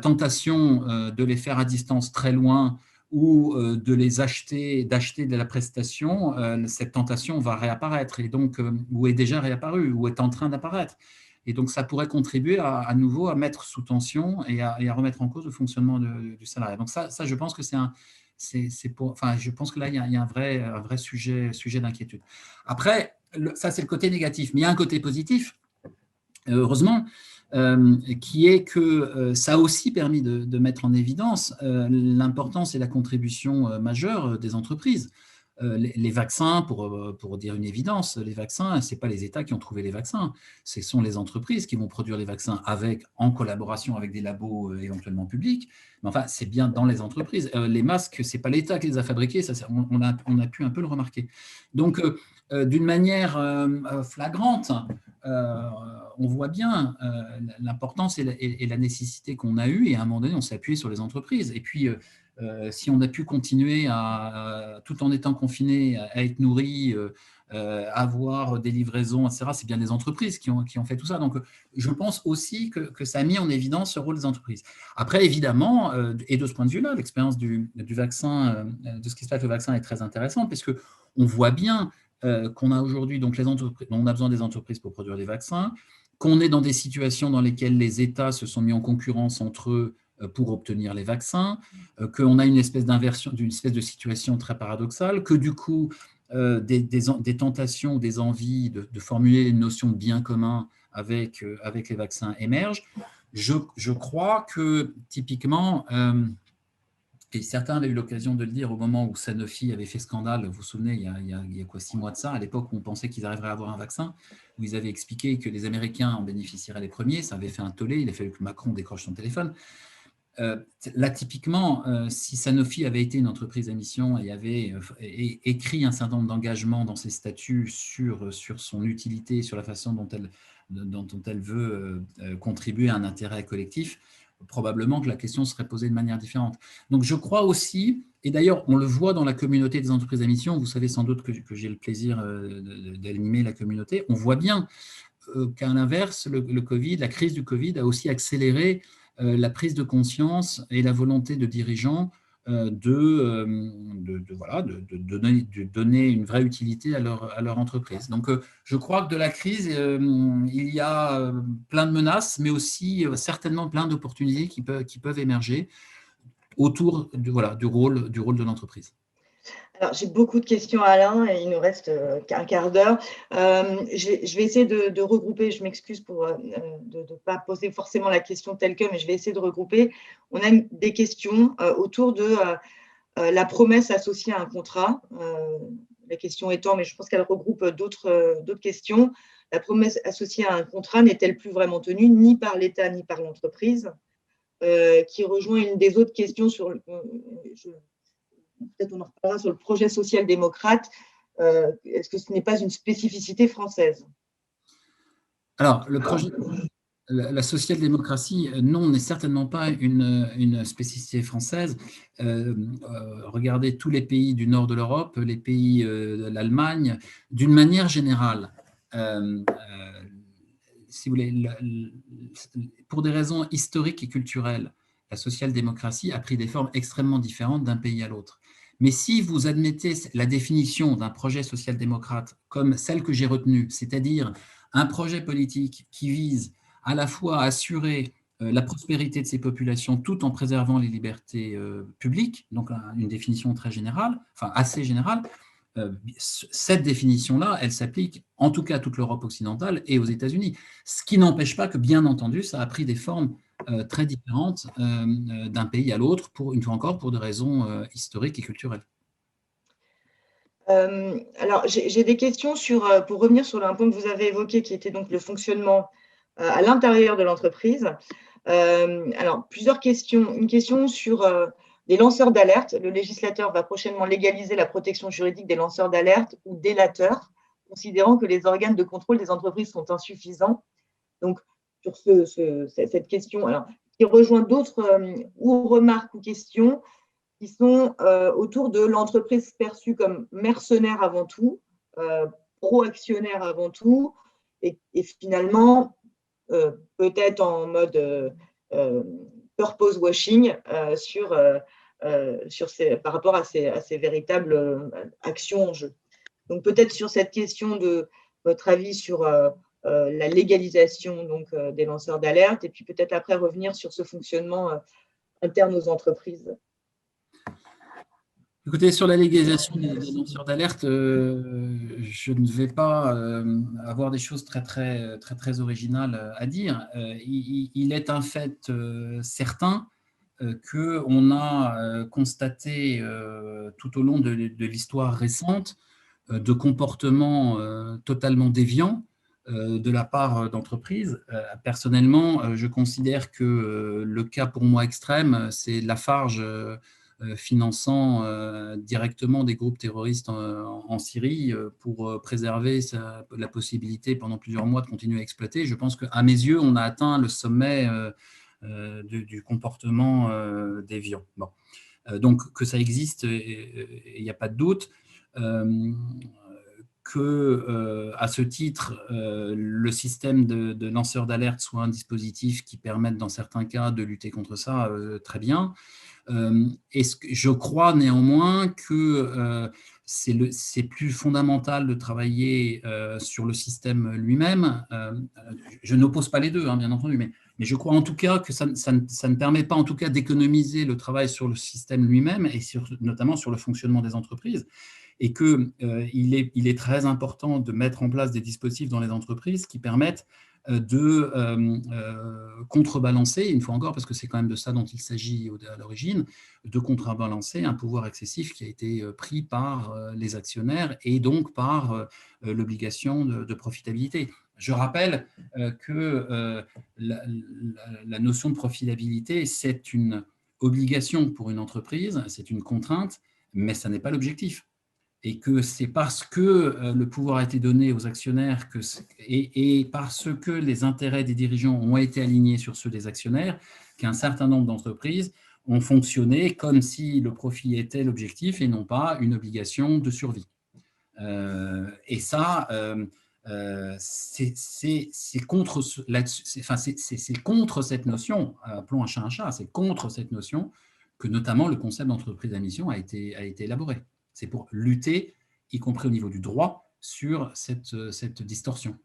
tentation de les faire à distance très loin ou d'acheter de la prestation, cette tentation va réapparaître, et donc, ou est déjà réapparue, ou est en train d'apparaître. Et donc, ça pourrait contribuer à nouveau à mettre sous tension et à remettre en cause le fonctionnement du salarié. Donc ça, je pense que je pense que là, il y a un vrai sujet d'inquiétude. Après, ça, c'est le côté négatif. Mais il y a un côté positif, heureusement, qui est que ça a aussi permis de mettre en évidence l'importance et la contribution majeure des entreprises. Les vaccins, pour dire une évidence, les vaccins, ce n'est pas les États qui ont trouvé les vaccins, ce sont les entreprises qui vont produire les vaccins en collaboration avec des labos éventuellement publics, mais enfin, c'est bien dans les entreprises. Les masques, ce n'est pas l'État qui les a fabriqués, ça, on a pu un peu le remarquer. Donc, d'une manière flagrante, on voit bien l'importance et la nécessité qu'on a eue, et à un moment donné, on s'est appuyé sur les entreprises. Et puis, si on a pu continuer tout en étant confiné, à être nourri, avoir des livraisons, etc., c'est bien les entreprises qui ont fait tout ça. Donc, je pense aussi que ça a mis en évidence ce rôle des entreprises. Après, évidemment, et de ce point de vue-là, l'expérience du vaccin, de ce qui se passe avec le vaccin est très intéressante, parce qu'on voit bien qu'on a aujourd'hui, donc on a besoin des entreprises pour produire des vaccins, qu'on est dans des situations dans lesquelles les États se sont mis en concurrence entre eux pour obtenir les vaccins, qu'on a une espèce d'inversion, d'une espèce de situation très paradoxale, que du coup, des tentations, des envies de formuler une notion de bien commun avec les vaccins émergent. Je crois que, typiquement, et certains avaient eu l'occasion de le dire au moment où Sanofi avait fait scandale, vous vous souvenez, il y a quoi, 6 mois de ça, à l'époque où on pensait qu'ils arriveraient à avoir un vaccin, où ils avaient expliqué que les Américains en bénéficieraient les premiers, ça avait fait un tollé, il a fallu que Macron décroche son téléphone. Là, typiquement, si Sanofi avait été une entreprise à mission et avait écrit un certain nombre d'engagements dans ses statuts sur son utilité, sur la façon dont elle veut contribuer à un intérêt collectif, probablement que la question serait posée de manière différente. Donc, je crois aussi, et d'ailleurs, on le voit dans la communauté des entreprises à mission, vous savez sans doute que j'ai le plaisir d'animer la communauté, on voit bien qu'à l'inverse, le Covid, la crise du Covid a aussi accéléré la prise de conscience et la volonté de dirigeants de donner une vraie utilité à leur entreprise. Donc, je crois que de la crise, il y a plein de menaces, mais aussi certainement plein d'opportunités qui peuvent émerger autour du rôle de l'entreprise. Alors, j'ai beaucoup de questions, Alain, et il nous reste un quart d'heure. Je vais essayer de regrouper, je m'excuse pour de ne pas poser forcément la question telle que, mais je vais essayer de regrouper. On a des questions autour de la promesse associée à un contrat. La question étant, mais je pense qu'elle regroupe d'autres questions. La promesse associée à un contrat n'est-elle plus vraiment tenue ni par l'État ni par l'entreprise, qui rejoint une des autres questions sur peut-être on en reparlera sur le projet social-démocrate. Est-ce que ce n'est pas une spécificité française? Alors, la social-démocratie, non, n'est certainement pas une spécificité française. Regardez tous les pays du nord de l'Europe, les pays de l'Allemagne, d'une manière générale. Si vous voulez, pour des raisons historiques et culturelles, la social-démocratie a pris des formes extrêmement différentes d'un pays à l'autre. Mais si vous admettez la définition d'un projet social-démocrate comme celle que j'ai retenue, c'est-à-dire un projet politique qui vise à la fois à assurer la prospérité de ces populations tout en préservant les libertés publiques, donc une définition très générale, enfin assez générale, cette définition-là, elle s'applique en tout cas à toute l'Europe occidentale et aux États-Unis. Ce qui n'empêche pas que, bien entendu, ça a pris des formes très différentes d'un pays à l'autre, une fois encore, pour des raisons historiques et culturelles. Alors, j'ai des questions pour revenir sur un point que vous avez évoqué, qui était donc le fonctionnement à l'intérieur de l'entreprise. Alors, plusieurs questions. Une question sur les lanceurs d'alerte. Le législateur va prochainement légaliser la protection juridique des lanceurs d'alerte ou délateurs, considérant que les organes de contrôle des entreprises sont insuffisants. Donc, sur cette question, alors, qui rejoint d'autres remarques ou questions qui sont autour de l'entreprise perçue comme mercenaire avant tout, pro-actionnaire avant tout, et finalement, peut-être en mode purpose washing par rapport à ces véritables actions en jeu. Donc, peut-être sur cette question de votre avis sur la légalisation donc, des lanceurs d'alerte, et puis peut-être après revenir sur ce fonctionnement interne aux entreprises. Écoutez, sur la légalisation des lanceurs d'alerte, je ne vais pas avoir des choses très originales à dire. Il est un fait certain qu'on a constaté tout au long de l'histoire récente de comportements totalement déviants de la part d'entreprises. Personnellement, je considère que le cas pour moi extrême, c'est Lafarge finançant directement des groupes terroristes en Syrie pour préserver la possibilité pendant plusieurs mois de continuer à exploiter. Je pense qu'à mes yeux, on a atteint le sommet du comportement déviant. Bon. Donc, que ça existe, il n'y a pas de doute. À ce titre, le système de lanceurs d'alerte soit un dispositif qui permette, dans certains cas, de lutter contre ça, très bien. Je crois néanmoins que c'est plus fondamental de travailler sur le système lui-même. Je n'oppose pas les deux, hein, bien entendu, mais je crois en tout cas que ça ne permet pas en tout cas d'économiser le travail sur le système lui-même et notamment sur le fonctionnement des entreprises. Et qu'il est très important de mettre en place des dispositifs dans les entreprises qui permettent de contrebalancer, une fois encore, parce que c'est quand même de ça dont il s'agit à l'origine, de contrebalancer un pouvoir excessif qui a été pris par les actionnaires et donc par l'obligation de profitabilité. Je rappelle que la notion de profitabilité, c'est une obligation pour une entreprise, c'est une contrainte, mais ça n'est pas l'objectif. Et que c'est parce que le pouvoir a été donné aux actionnaires et parce que les intérêts des dirigeants ont été alignés sur ceux des actionnaires qu'un certain nombre d'entreprises ont fonctionné comme si le profit était l'objectif et non pas une obligation de survie. Et ça, c'est contre cette notion, appelons un chat, c'est contre cette notion que notamment le concept d'entreprise à mission a été élaboré. C'est pour lutter, y compris au niveau du droit, sur cette distorsion.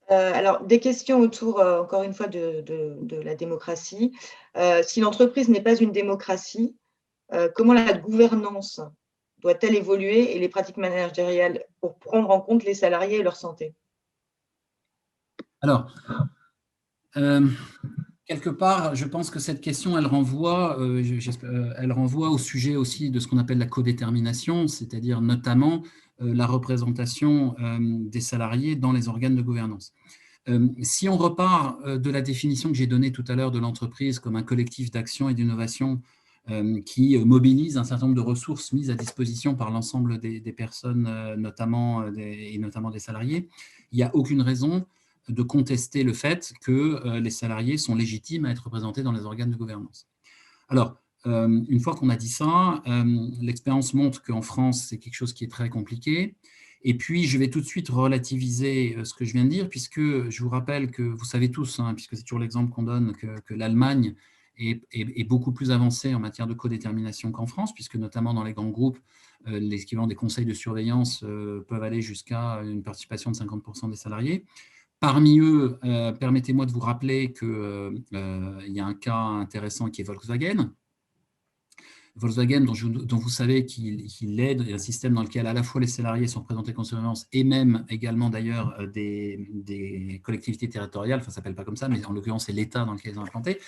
Alors, des questions autour, encore une fois, de la démocratie. Si l'entreprise n'est pas une démocratie, comment la gouvernance doit-elle évoluer et les pratiques managériales pour prendre en compte les salariés et leur santé? Alors, quelque part, je pense que cette question, elle renvoie au sujet aussi de ce qu'on appelle la codétermination, c'est-à-dire notamment la représentation des salariés dans les organes de gouvernance. Si on repart de la définition que j'ai donnée tout à l'heure de l'entreprise comme un collectif d'action et d'innovation qui mobilise un certain nombre de ressources mises à disposition par l'ensemble des personnes, notamment des salariés, il n'y a aucune raison de contester le fait que les salariés sont légitimes à être représentés dans les organes de gouvernance. Alors, une fois qu'on a dit ça, l'expérience montre qu'en France, c'est quelque chose qui est très compliqué. Et puis, je vais tout de suite relativiser ce que je viens de dire, puisque je vous rappelle que, vous savez tous, puisque c'est toujours l'exemple qu'on donne, que l'Allemagne est beaucoup plus avancée en matière de codétermination qu'en France, puisque notamment dans les grands groupes, l'équivalent des conseils de surveillance peuvent aller jusqu'à une participation de 50% des salariés. Parmi eux, permettez-moi de vous rappeler qu'il y a un cas intéressant qui est Volkswagen. Volkswagen, dont vous savez qu'il aide un système dans lequel à la fois les salariés sont représentés comme surveillance et même également d'ailleurs des collectivités territoriales, enfin ça ne s'appelle pas comme ça, mais en l'occurrence c'est l'État dans lequel ils ont implanté.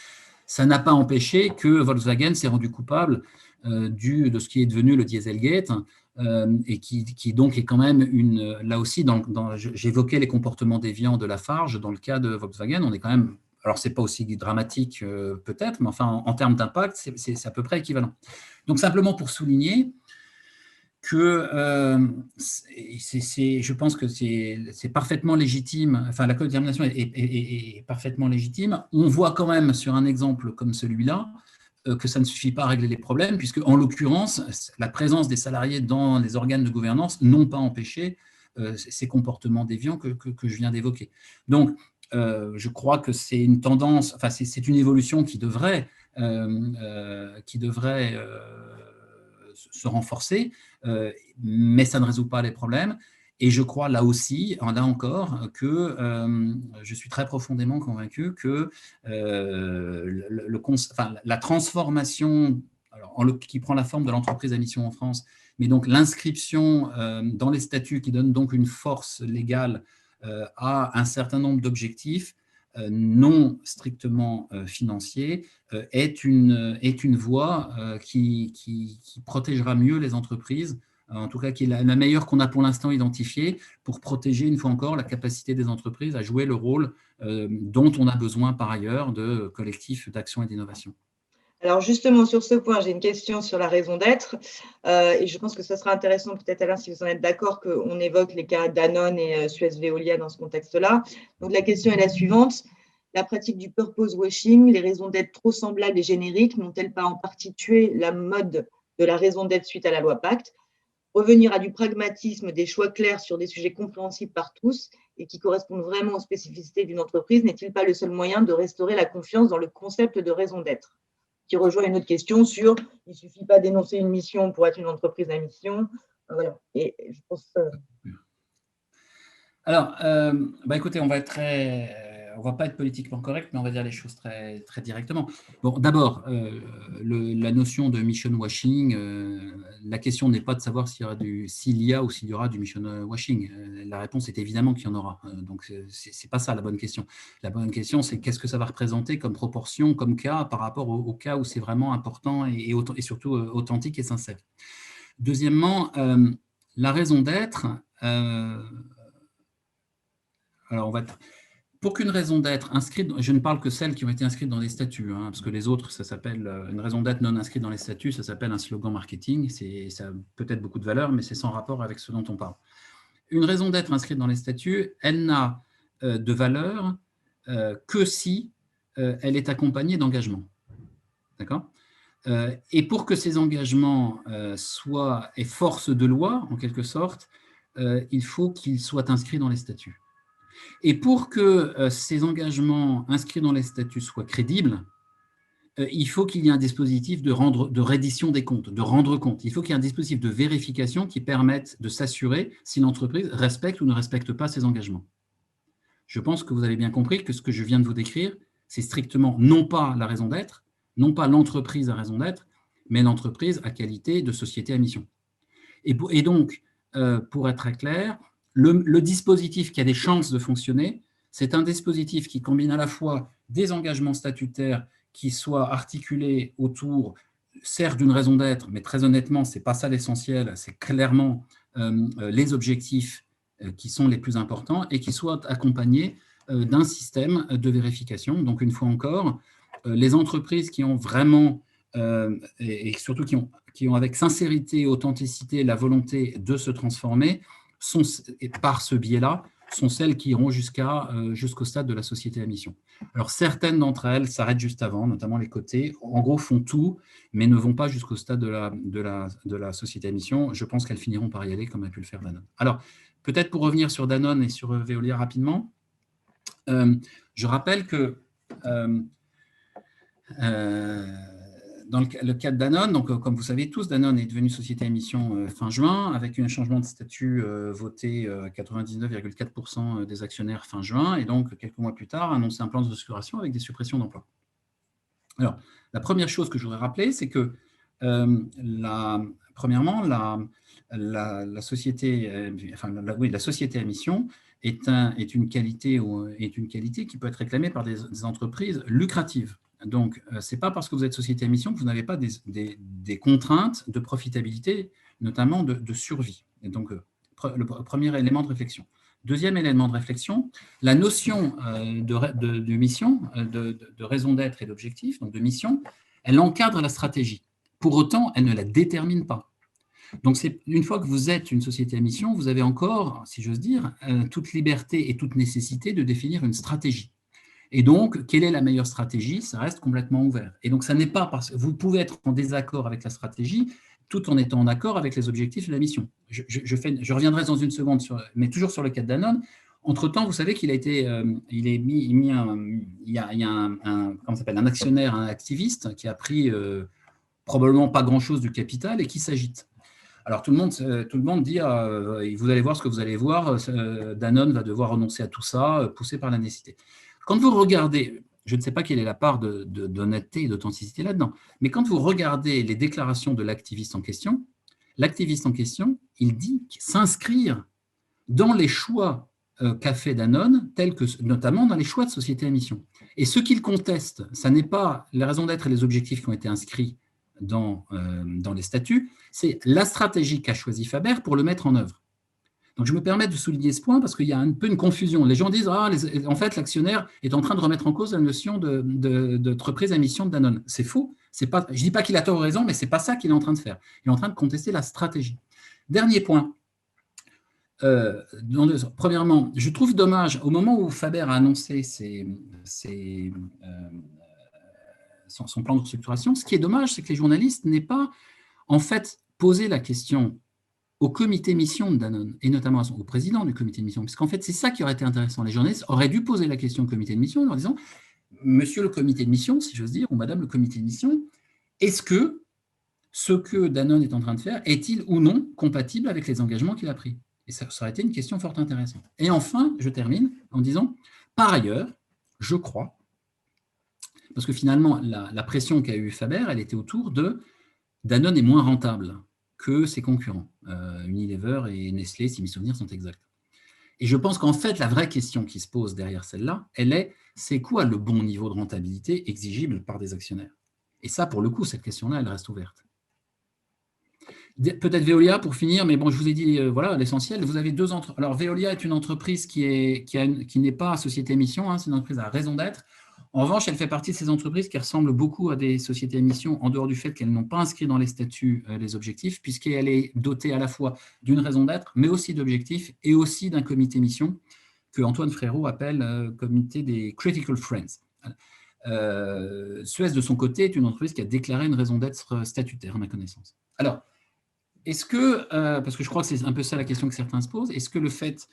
Ça n'a pas empêché que Volkswagen s'est rendu coupable de ce qui est devenu le Dieselgate, et qui donc est quand même là aussi, j'évoquais les comportements déviants de Lafarge, dans le cas de Volkswagen, on est quand même, alors c'est pas aussi dramatique peut-être, mais enfin en termes d'impact, c'est à peu près équivalent. Donc simplement pour souligner que je pense que c'est parfaitement légitime, enfin la codétermination est parfaitement légitime. On voit quand même sur un exemple comme celui-là que ça ne suffit pas à régler les problèmes, puisque en l'occurrence, la présence des salariés dans les organes de gouvernance n'ont pas empêché ces comportements déviants que je viens d'évoquer. Donc, je crois que c'est une tendance, enfin c'est une évolution qui devrait se renforcer, mais ça ne résout pas les problèmes. Et je crois là aussi, là encore, que je suis très profondément convaincu que la transformation, qui prend la forme de l'entreprise à mission en France, mais donc l'inscription dans les statuts qui donne donc une force légale à un certain nombre d'objectifs non strictement financiers, est une voie qui protégera mieux les entreprises, en tout cas qui est la meilleure qu'on a pour l'instant identifiée, pour protéger une fois encore la capacité des entreprises à jouer le rôle dont on a besoin par ailleurs de collectifs d'action et d'innovation. Alors justement, sur ce point, j'ai une question sur la raison d'être, et je pense que ce sera intéressant peut-être, Alain, si vous en êtes d'accord, qu'on évoque les cas Danone et Suez Veolia dans ce contexte-là. Donc la question est la suivante: la pratique du purpose washing, les raisons d'être trop semblables et génériques, n'ont-elles pas en partie tué la mode de la raison d'être suite à la loi Pacte? Revenir à du pragmatisme, des choix clairs sur des sujets compréhensibles par tous et qui correspondent vraiment aux spécificités d'une entreprise n'est-il pas le seul moyen de restaurer la confiance dans le concept de raison d'être? Qui rejoint une autre question sur il ne suffit pas d'énoncer une mission pour être une entreprise à mission. Voilà. Et je pense. Alors, écoutez, on va pas être politiquement correct, mais on va dire les choses très, très directement. Bon, d'abord, la notion de mission washing, la question n'est pas de savoir s'il y a ou s'il y aura du mission washing. La réponse est évidemment qu'il y en aura. Donc, c'est pas ça la bonne question. La bonne question, c'est qu'est-ce que ça va représenter comme proportion, comme cas, par rapport au cas où c'est vraiment important et surtout authentique et sincère. Deuxièmement, la raison d'être. Alors, pour qu'une raison d'être inscrite, je ne parle que celles qui ont été inscrites dans les statuts, parce que les autres, ça s'appelle une raison d'être non inscrite dans les statuts, ça s'appelle un slogan marketing, ça a peut-être beaucoup de valeur, mais c'est sans rapport avec ce dont on parle. Une raison d'être inscrite dans les statuts, elle n'a de valeur que si elle est accompagnée d'engagements. D'accord ? Et pour que ces engagements soient force de loi, en quelque sorte, il faut qu'ils soient inscrits dans les statuts. Et pour que ces engagements inscrits dans les statuts soient crédibles, il faut qu'il y ait un dispositif de reddition des comptes, de rendre compte. Il faut qu'il y ait un dispositif de vérification qui permette de s'assurer si l'entreprise respecte ou ne respecte pas ses engagements. Je pense que vous avez bien compris que ce que je viens de vous décrire, c'est strictement non pas la raison d'être, non pas l'entreprise à raison d'être, mais l'entreprise à qualité de société à mission. Et donc, pour être très clair, le dispositif qui a des chances de fonctionner, c'est un dispositif qui combine à la fois des engagements statutaires qui soient articulés autour, certes d'une raison d'être, mais très honnêtement, ce n'est pas ça l'essentiel, c'est clairement les objectifs qui sont les plus importants et qui soient accompagnés d'un système de vérification. Donc, une fois encore, les entreprises qui ont vraiment, et surtout qui ont avec sincérité et authenticité la volonté de se transformer, par ce biais-là, sont celles qui iront jusqu'au stade de la société à mission. Alors, certaines d'entre elles s'arrêtent juste avant, notamment les cotées. En gros, font tout, mais ne vont pas jusqu'au stade de la société à mission. Je pense qu'elles finiront par y aller, comme a pu le faire Danone. Alors, peut-être pour revenir sur Danone et sur Veolia rapidement, je rappelle que dans le cas de Danone, donc, comme vous savez tous, Danone est devenue société à émission fin juin, avec un changement de statut voté 99,4% des actionnaires fin juin, et donc quelques mois plus tard, annoncé un plan de restructuration avec des suppressions d'emplois. Alors, la première chose que je voudrais rappeler, c'est que, premièrement, la société à mission est une qualité qui peut être réclamée par des entreprises lucratives. Donc, ce n'est pas parce que vous êtes société à mission que vous n'avez pas des contraintes de profitabilité, notamment de survie. Et donc, le premier élément de réflexion. Deuxième élément de réflexion, la notion de mission, de raison d'être et d'objectif, donc de mission, elle encadre la stratégie. Pour autant, elle ne la détermine pas. Donc, une fois que vous êtes une société à mission, vous avez encore, si j'ose dire, toute liberté et toute nécessité de définir une stratégie. Et donc, quelle est la meilleure stratégie? Ça reste complètement ouvert. Et donc, ça n'est pas parce que vous pouvez être en désaccord avec la stratégie tout en étant en accord avec les objectifs de la mission. Je reviendrai dans une seconde, mais toujours sur le cas de Danone. Entre-temps, vous savez qu'il a été, il y a un actionnaire, un activiste qui a pris probablement pas grand-chose du capital et qui s'agite. Alors, tout le monde dit, vous allez voir ce que vous allez voir, Danone va devoir renoncer à tout ça, poussé par la nécessité. Quand vous regardez, je ne sais pas quelle est la part d'honnêteté et d'authenticité là-dedans, mais quand vous regardez les déclarations de l'activiste en question, il dit s'inscrire dans les choix qu'a fait Danone, tels que notamment dans les choix de société à mission. Et ce qu'il conteste, ça n'est pas les raisons d'être et les objectifs qui ont été inscrits dans les statuts, c'est la stratégie qu'a choisi Faber pour le mettre en œuvre. Donc, je me permets de souligner ce point parce qu'il y a un peu une confusion. Les gens disent en fait, l'actionnaire est en train de remettre en cause la notion d'entreprise à mission de Danone. C'est faux. Je ne dis pas qu'il a tort ou raison, mais ce n'est pas ça qu'il est en train de faire. Il est en train de contester la stratégie. Dernier point. Premièrement, je trouve dommage, au moment où Faber a annoncé son plan de restructuration, ce qui est dommage, c'est que les journalistes n'aient pas en fait posé la question au comité mission de Danone, et notamment au président du comité de mission, parce qu'en fait, c'est ça qui aurait été intéressant. Les journalistes auraient dû poser la question au comité de mission en leur disant « Monsieur le comité de mission, si j'ose dire, ou Madame le comité de mission, est-ce que ce que Danone est en train de faire est-il ou non compatible avec les engagements qu'il a pris ?» Et ça aurait été une question fort intéressante. Et enfin, je termine en disant « Par ailleurs, je crois, parce que finalement, la pression qu'a eu Faber, elle était autour de Danone est moins rentable que ses concurrents, Unilever et Nestlé, si mes souvenirs sont exacts. Et je pense qu'en fait, la vraie question qui se pose derrière celle-là, c'est quoi le bon niveau de rentabilité exigible par des actionnaires? Et ça, pour le coup, cette question-là, elle reste ouverte. Peut-être Veolia, pour finir, mais bon, je vous ai dit, voilà, l'essentiel. Vous avez deux entreprises. Alors, Veolia est une entreprise qui n'est pas société à mission, hein, c'est une entreprise à raison d'être. En revanche, elle fait partie de ces entreprises qui ressemblent beaucoup à des sociétés à mission, en dehors du fait qu'elles n'ont pas inscrit dans les statuts les objectifs, puisqu'elle est dotée à la fois d'une raison d'être, mais aussi d'objectifs, et aussi d'un comité mission, que Antoine Frérot appelle comité des Critical Friends. Suez, de son côté, est une entreprise qui a déclaré une raison d'être statutaire, à ma connaissance. Alors, est-ce que, parce que je crois que c'est un peu ça la question que certains se posent, est-ce que le fait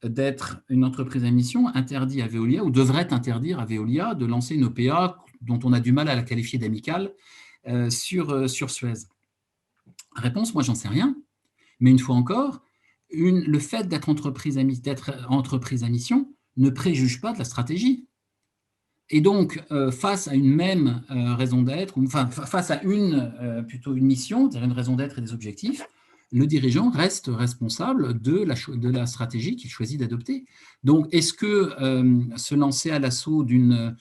d'être une entreprise à mission interdit à Veolia, ou devrait interdire à Veolia de lancer une OPA dont on a du mal à la qualifier d'amicale sur Suez? Réponse, moi j'en sais rien, mais une fois encore, le fait d'être entreprise à mission ne préjuge pas de la stratégie. Et donc, face à une même raison d'être, enfin face à plutôt une mission, c'est-à-dire une raison d'être et des objectifs, le dirigeant reste responsable de la stratégie qu'il choisit d'adopter. Donc, est-ce que se lancer à l'assaut d'un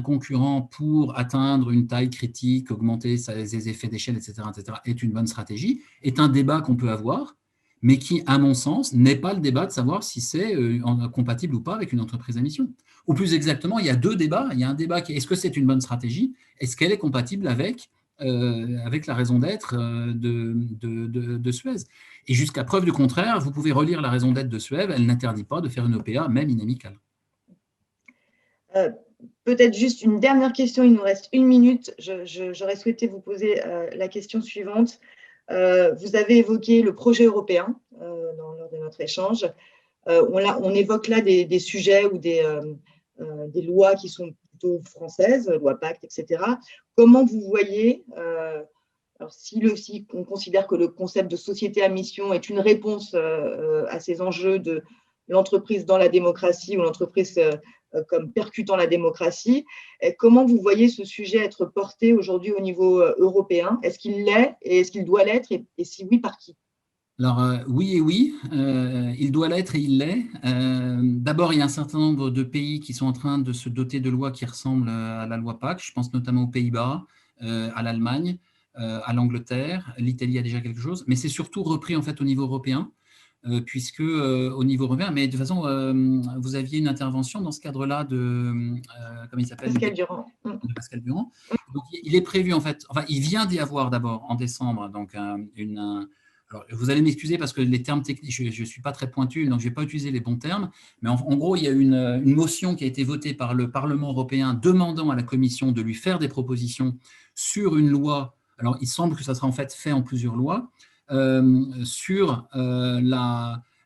concurrent pour atteindre une taille critique, augmenter ses effets d'échelle, etc., est une bonne stratégie, est un débat qu'on peut avoir, mais qui, à mon sens, n'est pas le débat de savoir si c'est compatible ou pas avec une entreprise à mission. Ou plus exactement, il y a deux débats. Il y a un débat qui est, est-ce que c'est une bonne stratégie? Est-ce qu'elle est compatible avec avec la raison d'être de Suez. Et jusqu'à preuve du contraire, vous pouvez relire la raison d'être de Suez, elle n'interdit pas de faire une OPA, même inamicale. Peut-être juste une dernière question, il nous reste 1 minute. J'aurais souhaité vous poser la question suivante. Vous avez évoqué le projet européen lors de notre échange. On évoque là des sujets ou des lois qui sont plutôt françaises, loi Pacte, etc. Comment vous voyez, alors si on considère que le concept de société à mission est une réponse à ces enjeux de l'entreprise dans la démocratie ou l'entreprise comme percutant la démocratie, comment vous voyez ce sujet être porté aujourd'hui au niveau européen? Est-ce qu'il l'est et est-ce qu'il doit l'être et si oui, par qui? Alors, oui et oui, il doit l'être et il l'est. D'abord, il y a un certain nombre de pays qui sont en train de se doter de lois qui ressemblent à la loi Pacte. Je pense notamment aux Pays-Bas, à l'Allemagne, à l'Angleterre. L'Italie a déjà quelque chose, mais c'est surtout repris en fait au niveau européen, puisque au niveau européen, mais de toute façon, vous aviez une intervention dans ce cadre-là comment il s'appelle, Pascal Durand. de Pascal Durand. Donc, il est prévu en fait, enfin, il vient d'y avoir d'abord en décembre, donc alors, vous allez m'excuser parce que les termes techniques, je ne suis pas très pointu, donc je ne vais pas utiliser les bons termes, mais en gros, il y a une motion qui a été votée par le Parlement européen demandant à la Commission de lui faire des propositions sur une loi. Alors, il semble que ça sera en fait fait en plusieurs lois, sur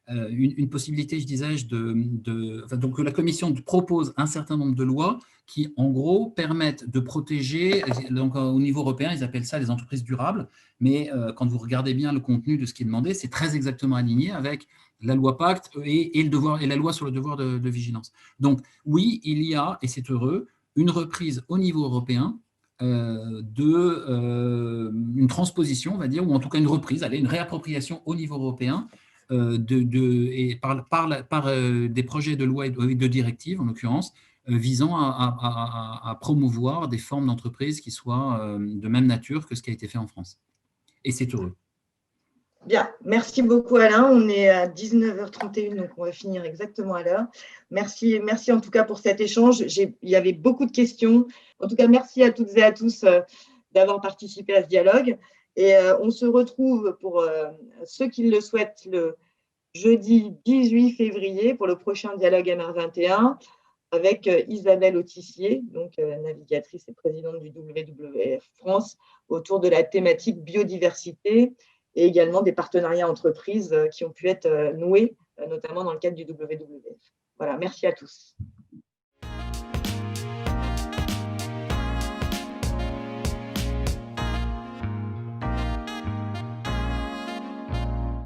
une possibilité, je disais, donc la Commission propose un certain nombre de lois qui, en gros, permettent de protéger, donc au niveau européen, ils appellent ça les entreprises durables, mais quand vous regardez bien le contenu de ce qui est demandé, c'est très exactement aligné avec la loi Pacte et la loi sur le devoir de vigilance. Donc oui, il y a, et c'est heureux, une reprise au niveau européen une transposition, on va dire, ou en tout cas une reprise, une réappropriation au niveau européen et par des projets de loi et de directives, en l'occurrence, visant à promouvoir des formes d'entreprise qui soient de même nature que ce qui a été fait en France. Et c'est heureux. Bien, merci beaucoup Alain. On est à 19h31, donc on va finir exactement à l'heure. Merci en tout cas pour cet échange. Il y avait beaucoup de questions. En tout cas, merci à toutes et à tous d'avoir participé à ce dialogue. Et on se retrouve pour ceux qui le souhaitent le jeudi 18 février pour le prochain dialogue MR21 avec Isabelle Autissier, donc navigatrice et présidente du WWF France, autour de la thématique biodiversité et également des partenariats entreprises qui ont pu être noués, notamment dans le cadre du WWF. Voilà, merci à tous.